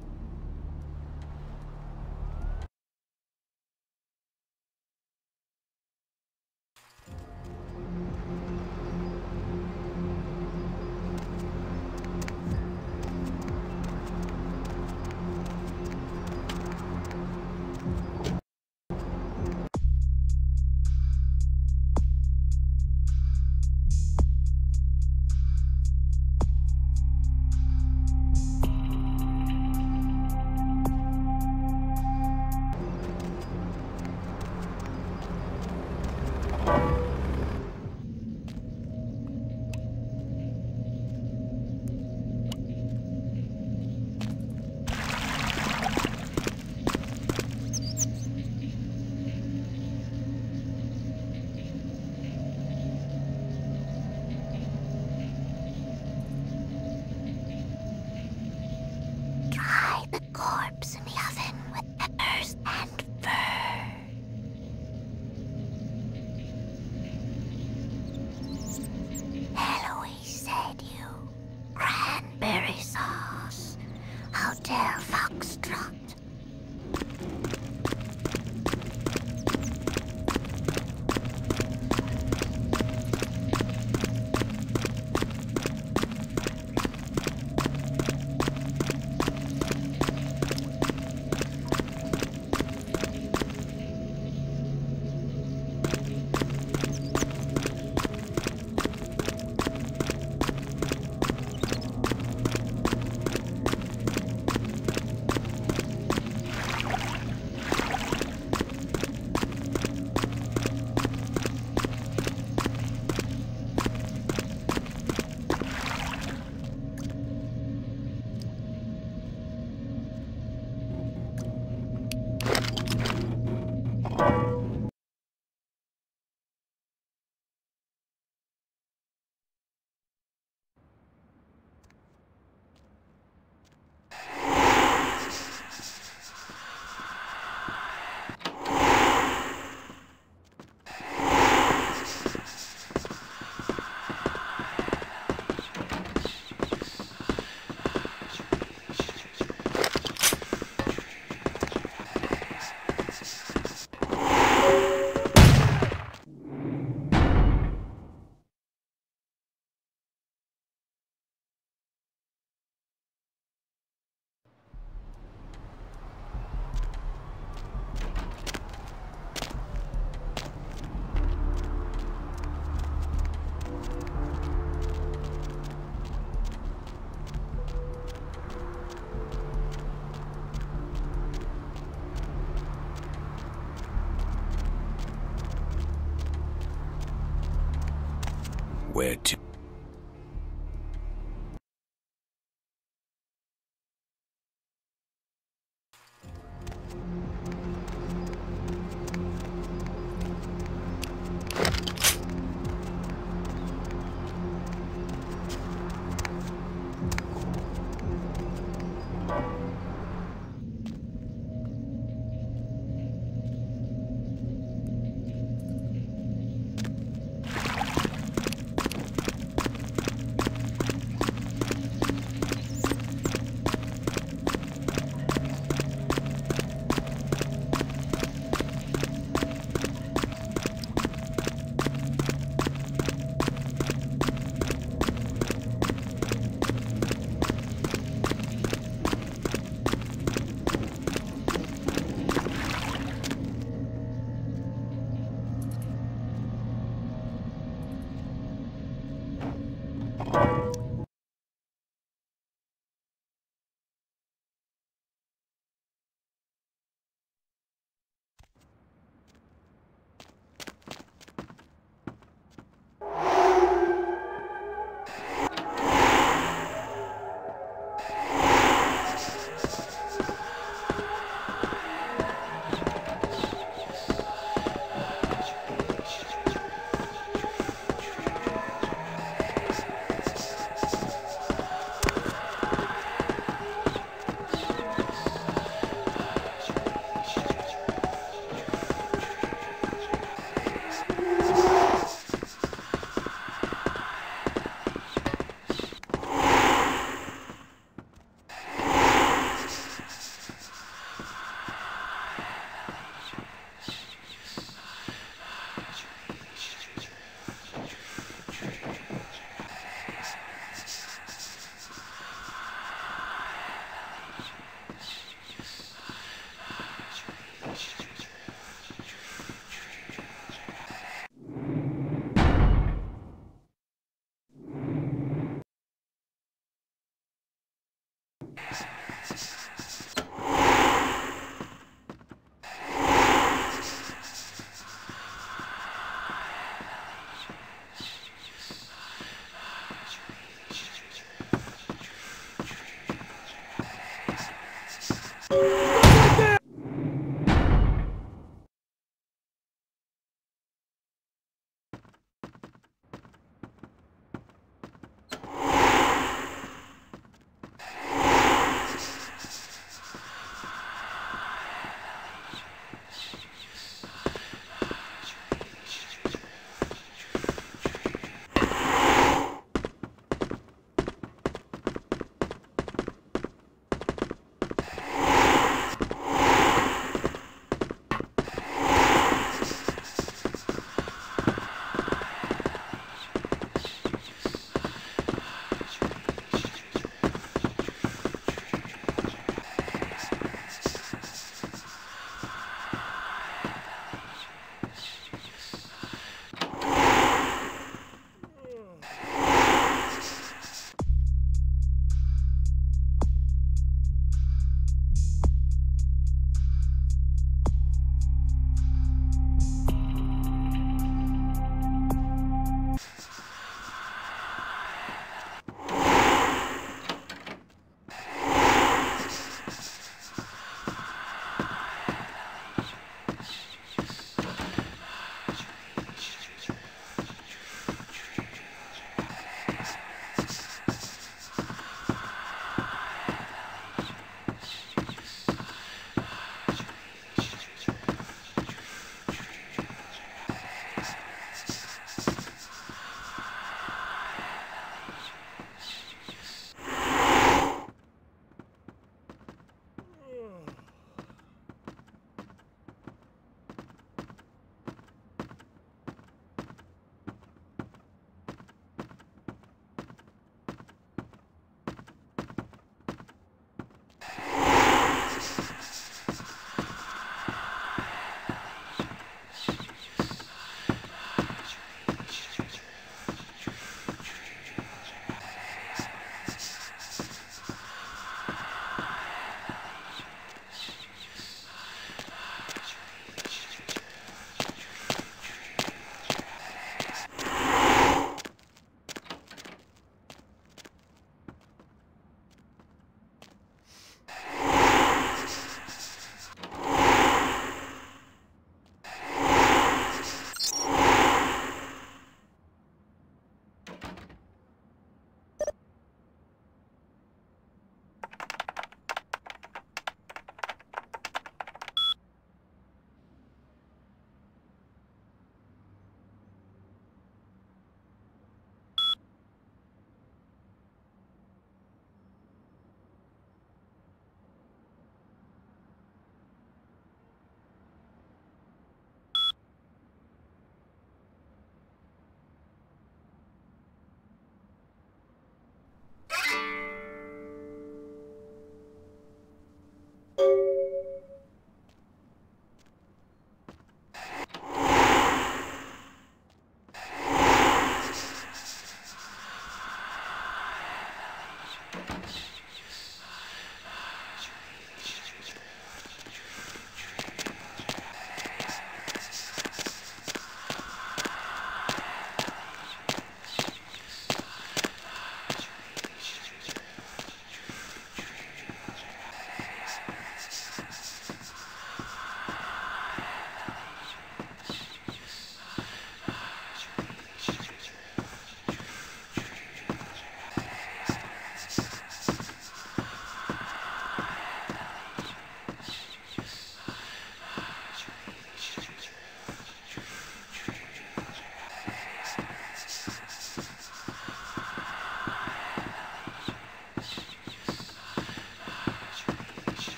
[SPEAKER 6] Where to?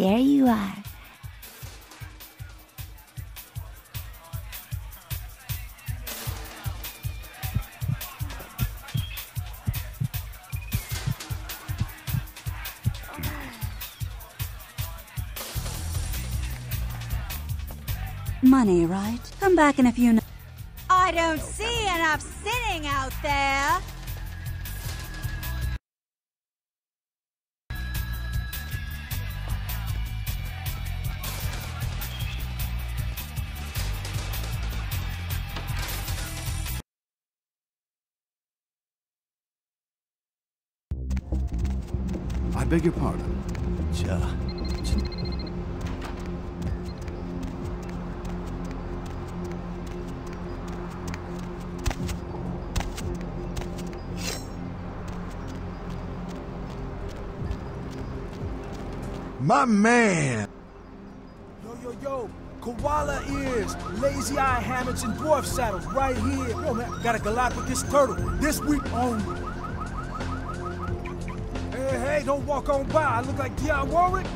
[SPEAKER 2] There you are.
[SPEAKER 11] Money, right? Come back in a few minutes.
[SPEAKER 19] I don't see enough sinning out there.
[SPEAKER 20] I beg your pardon.
[SPEAKER 21] My man!
[SPEAKER 22] Yo, koala ears, lazy eye hammocks, and dwarf saddles right here. Yo, man, got a Galapagos turtle this week only. Hey, don't walk on by. I look like Dionne Warwick.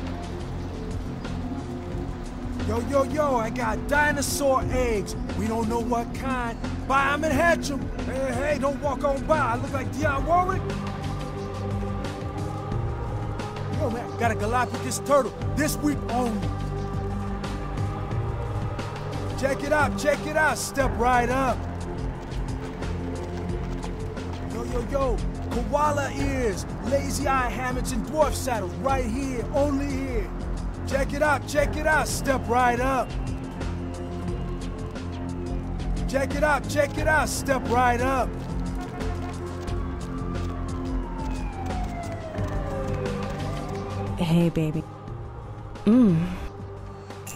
[SPEAKER 22] Yo, I got dinosaur eggs. We don't know what kind. Buy 'em and hatch 'em. Hey, don't walk on by. I look like Dionne Warwick. Yo, man, got a Galapagos turtle this week only. Check it out, step right up. Yo, koala ears, lazy eye hammocks, and dwarf saddles right here, only here. Check it out, step right up. Check it out, step right up.
[SPEAKER 23] Hey, baby.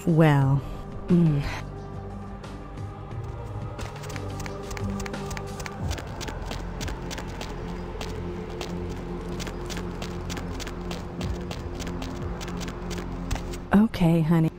[SPEAKER 23] Well, Okay, honey.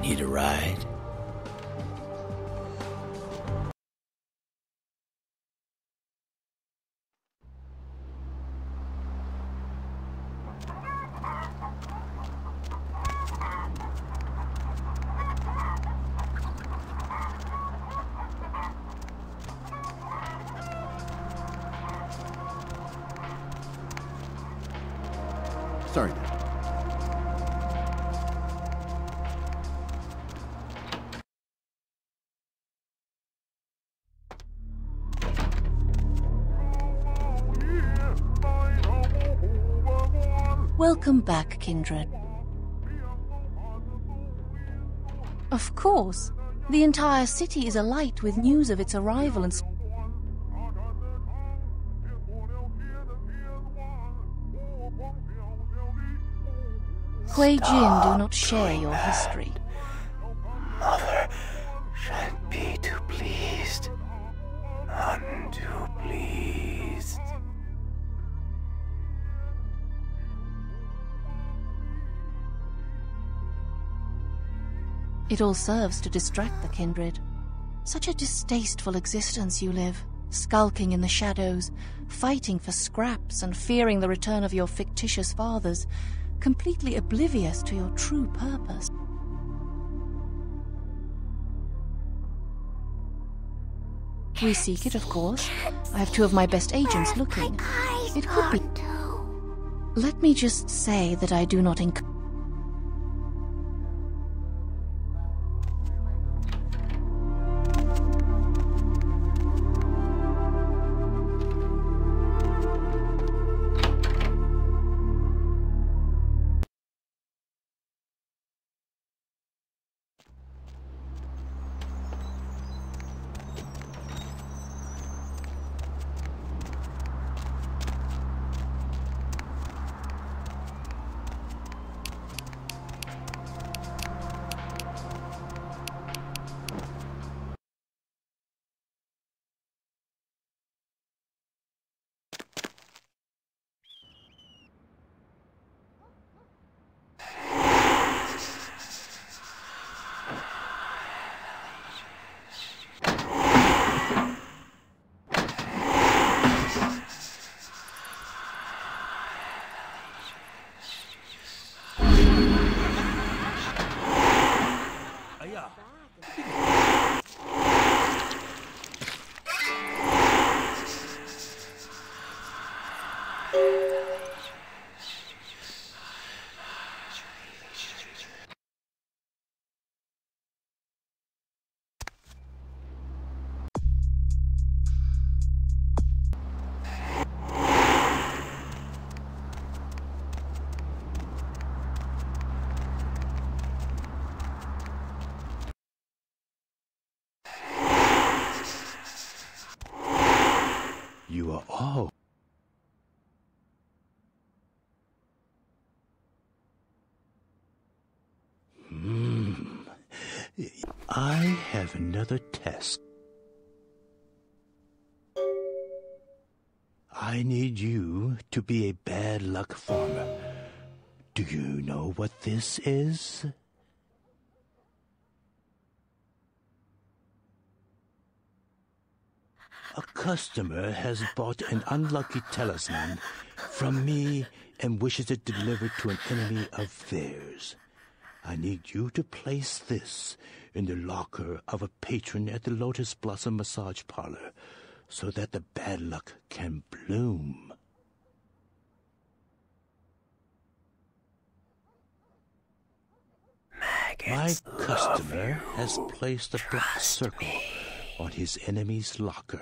[SPEAKER 3] Need a ride?
[SPEAKER 20] Sorry.
[SPEAKER 12] Welcome back, Kindred. Of course. The entire city is alight with news of its arrival and... Hui Jin do not share your history.
[SPEAKER 13] Mother shan't be too pleased. None too pleased.
[SPEAKER 12] It all serves to distract the Kindred. Such a distasteful existence you live, skulking in the shadows, fighting for scraps and fearing the return of your fictitious fathers, completely oblivious to your true purpose. We seek it, of course. I have two of my best agents looking. It could be... Let me just say that I do not encourage...
[SPEAKER 1] You are all. I have another test. I need you to be a bad luck farmer. Do you know what this is? A customer has bought an unlucky talisman from me and wishes it delivered to an enemy of theirs. I need you to place this in the locker of a patron at the Lotus Blossom Massage Parlor so that the bad luck can bloom. My customer has placed a black circle on his enemy's locker.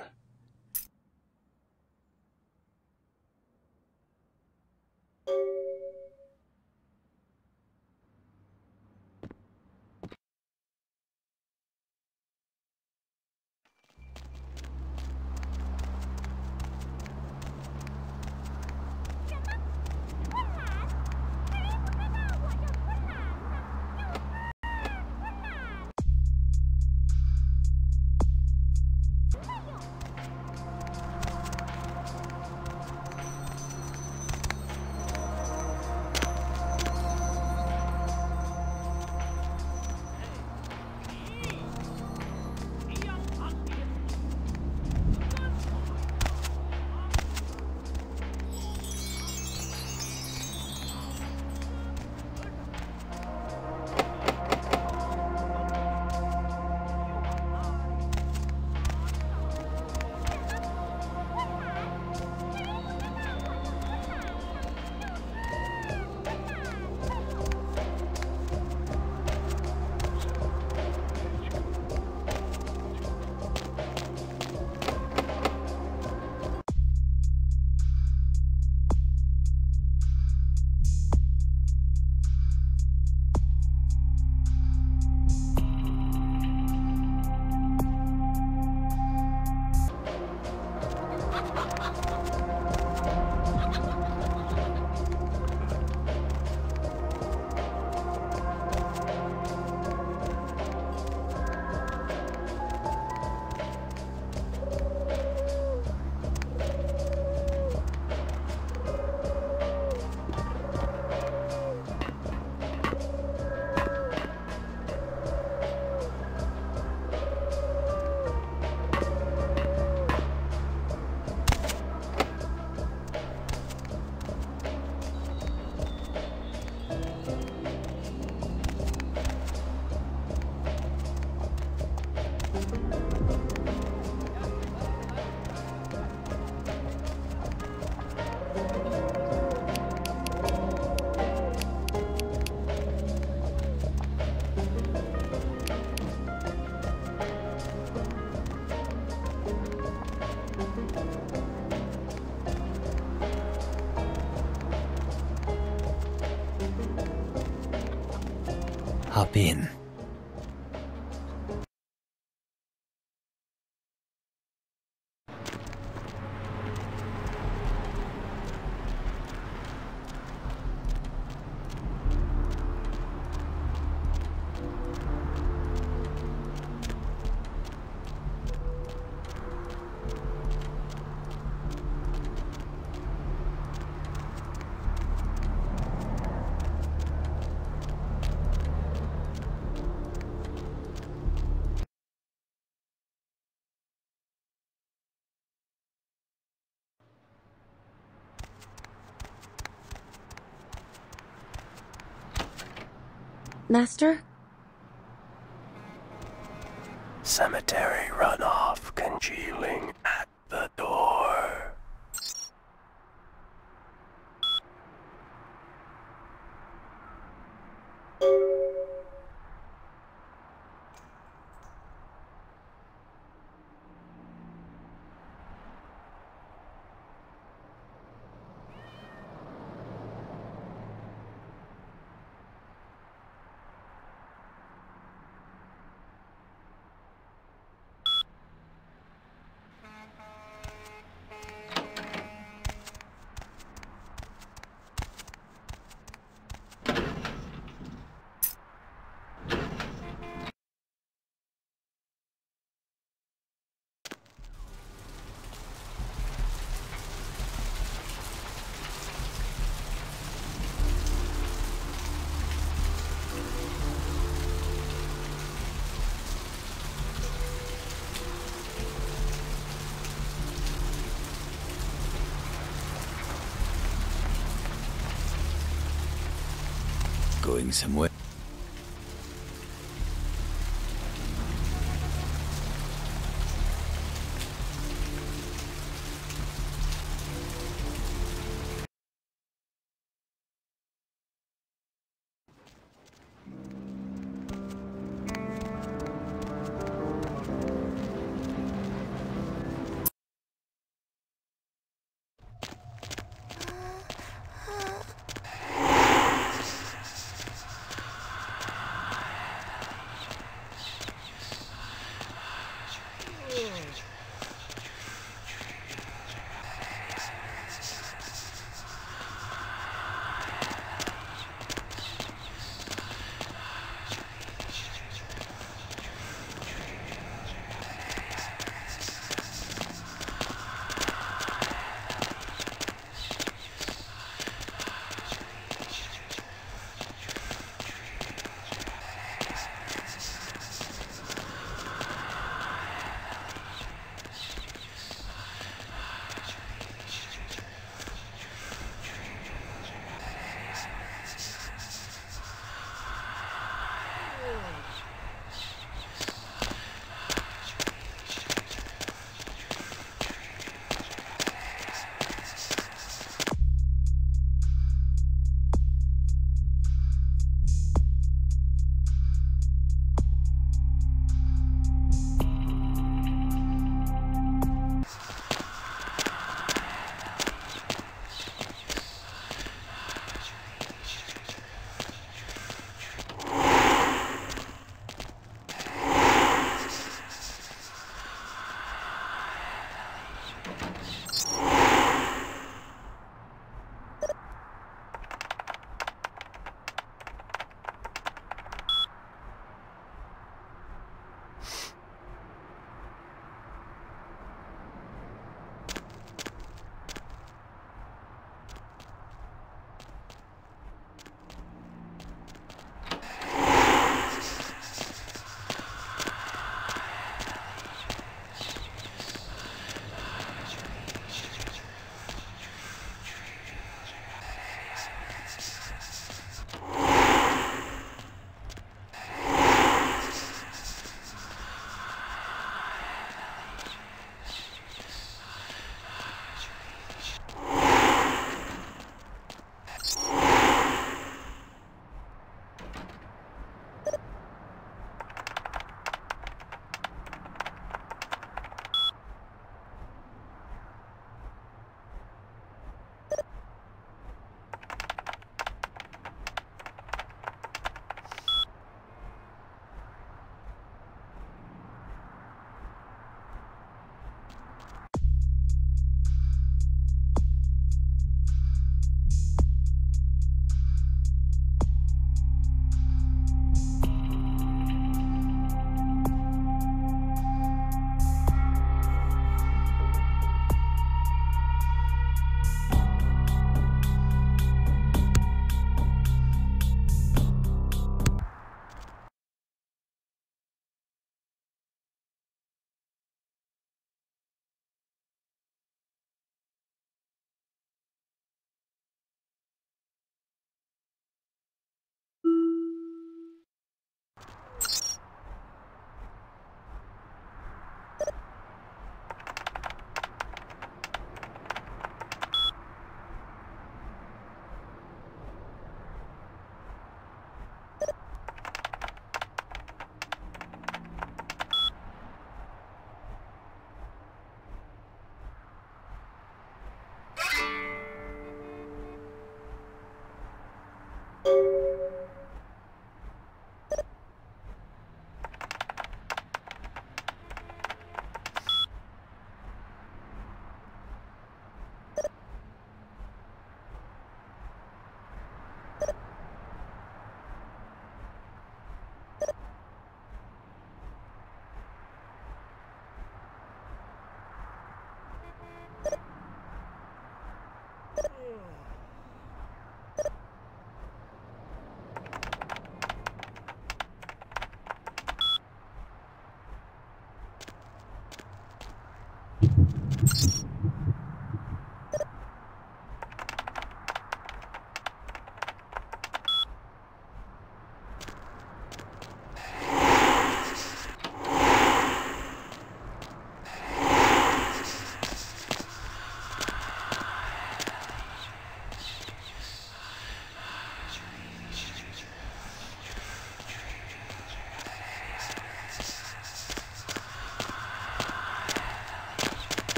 [SPEAKER 6] Hop in.
[SPEAKER 7] Master?
[SPEAKER 13] Cemetery runoff congealing at the door.
[SPEAKER 6] going somewhere.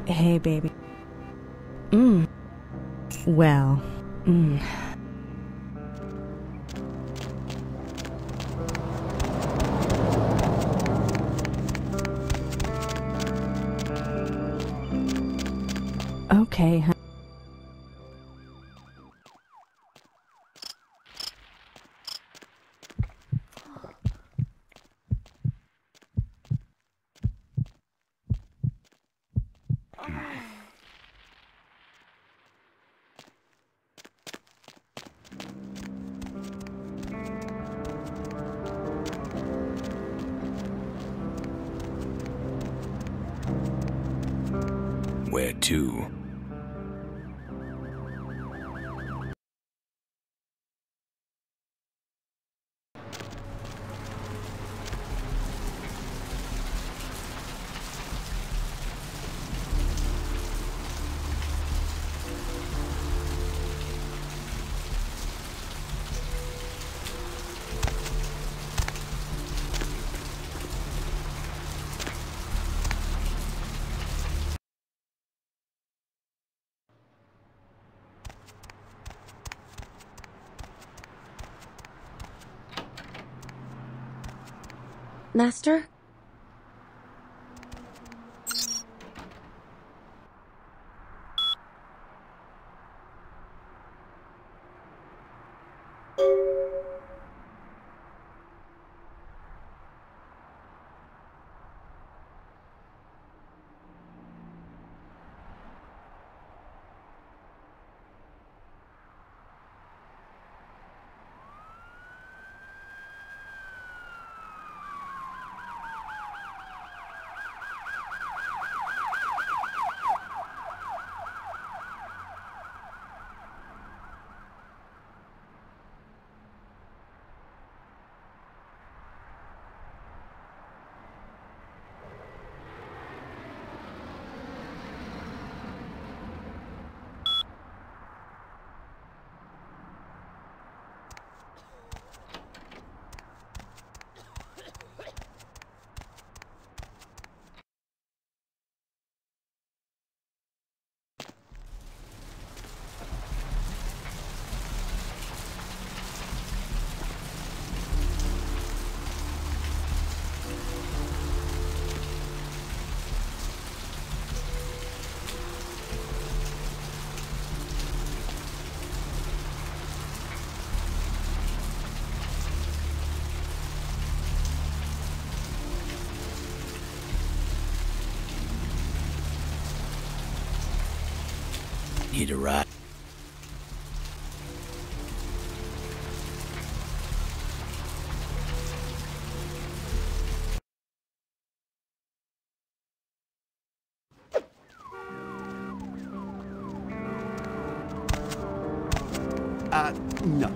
[SPEAKER 23] Hey, baby. Well, Okay, honey.
[SPEAKER 13] Where to?
[SPEAKER 7] Master?
[SPEAKER 13] Need a ride?
[SPEAKER 20] No.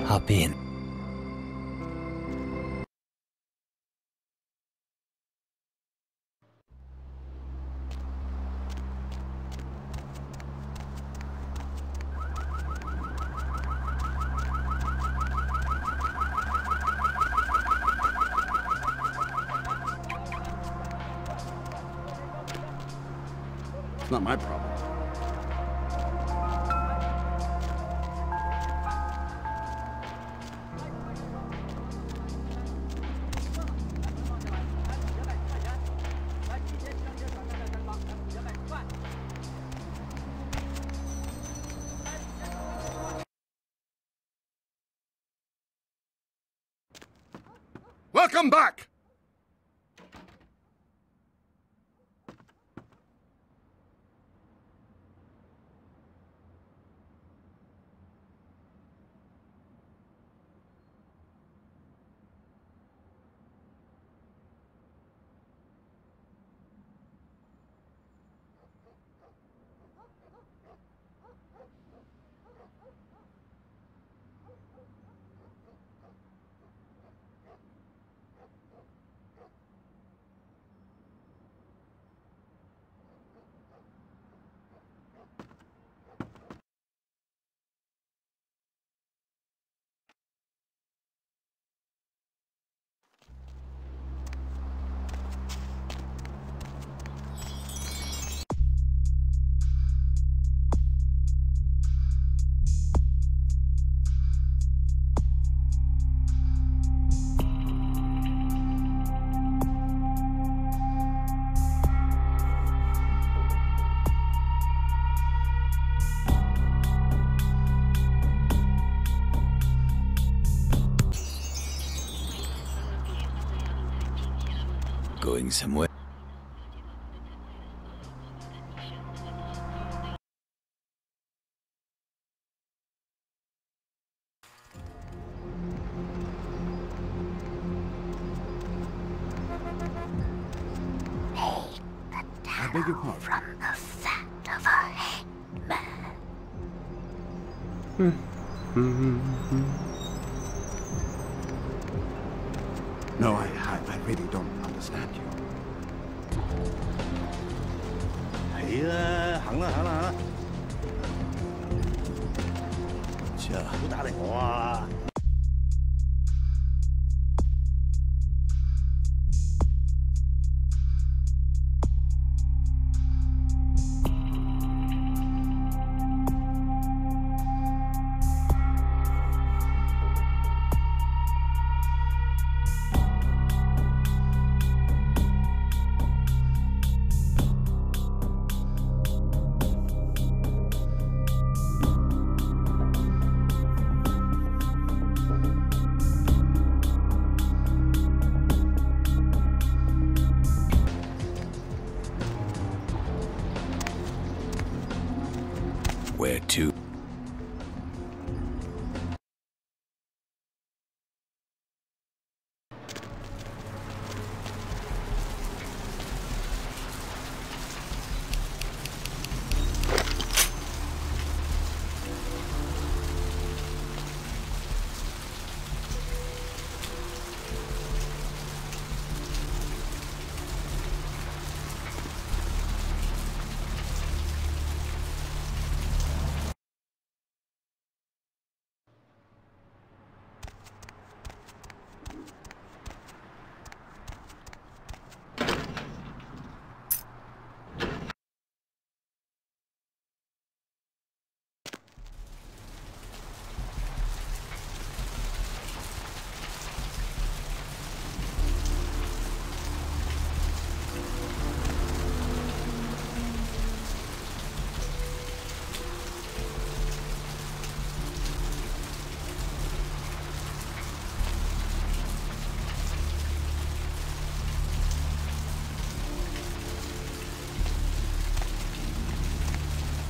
[SPEAKER 6] Hop in.
[SPEAKER 20] It's not my problem.
[SPEAKER 14] Welcome back!
[SPEAKER 6] Going somewhere?
[SPEAKER 20] I beg your pardon.
[SPEAKER 2] From the fat of a hangman.
[SPEAKER 20] No, I really don't understand you.
[SPEAKER 1] 係啦，行啦行啦行啦。切，唔好打嚟我啊！
[SPEAKER 6] Where to?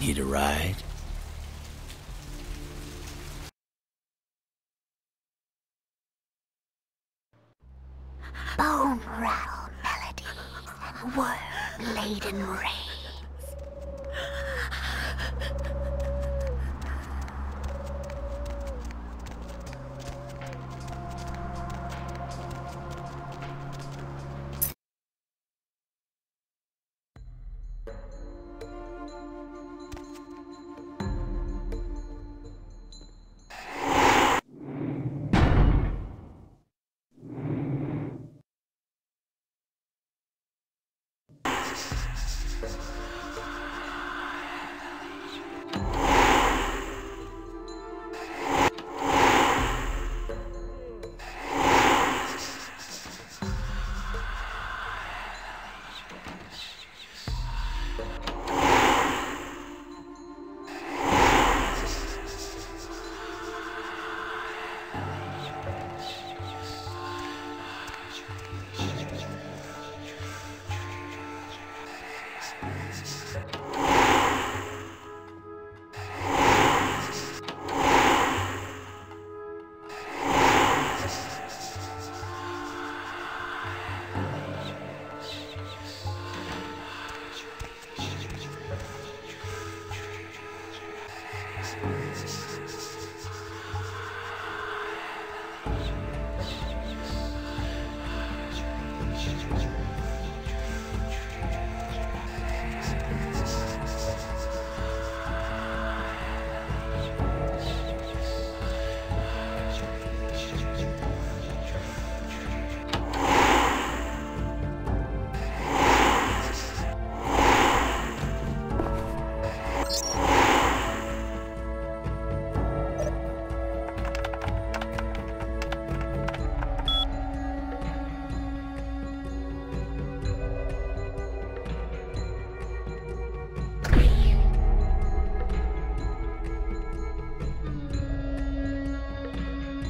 [SPEAKER 6] Need a ride?
[SPEAKER 2] Bone rattle melodies and worm-laden rains.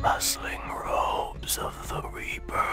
[SPEAKER 13] Rustling robes of the Reaper.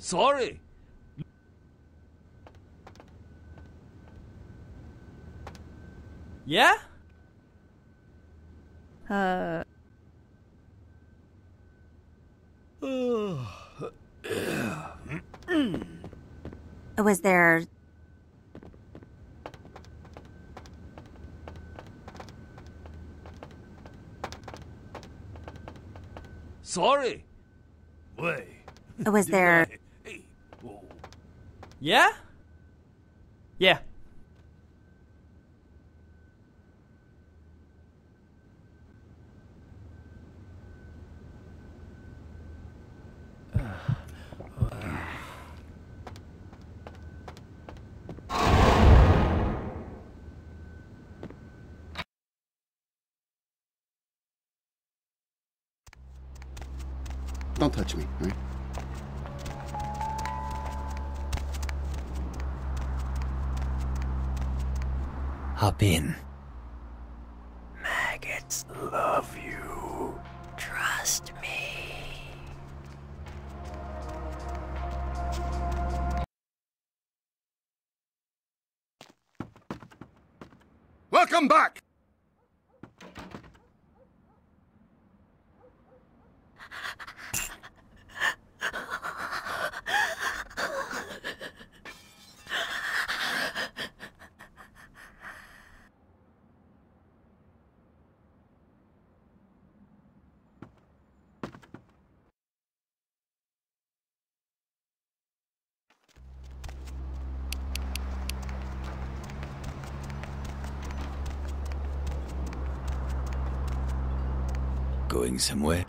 [SPEAKER 9] Sorry. Yeah?
[SPEAKER 7] Was there...
[SPEAKER 9] Sorry. Wait.
[SPEAKER 7] Was there...
[SPEAKER 9] Yeah? Yeah.
[SPEAKER 20] Don't touch me, right?
[SPEAKER 6] Hop in.
[SPEAKER 13] Maggots love you. Trust me.
[SPEAKER 14] Welcome back!
[SPEAKER 6] Going somewhere?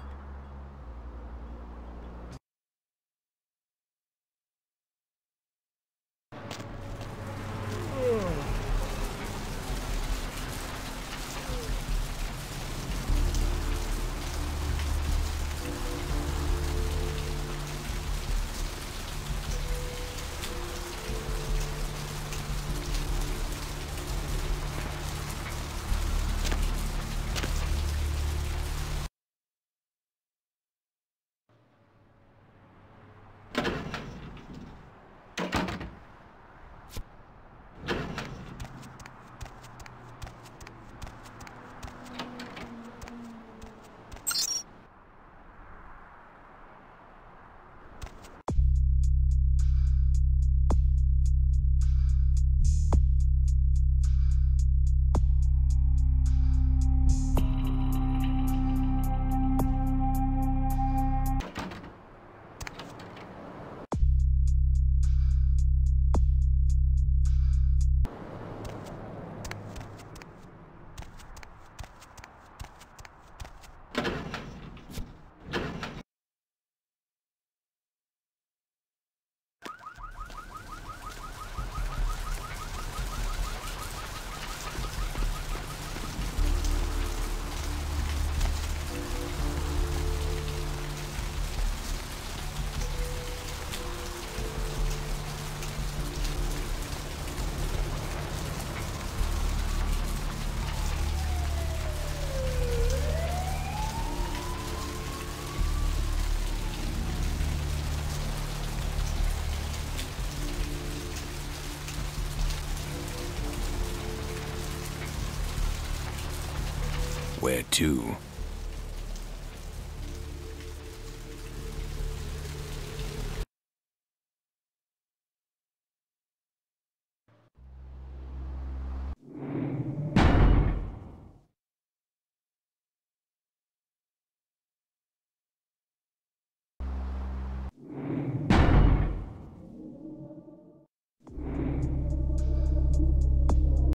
[SPEAKER 6] Where to?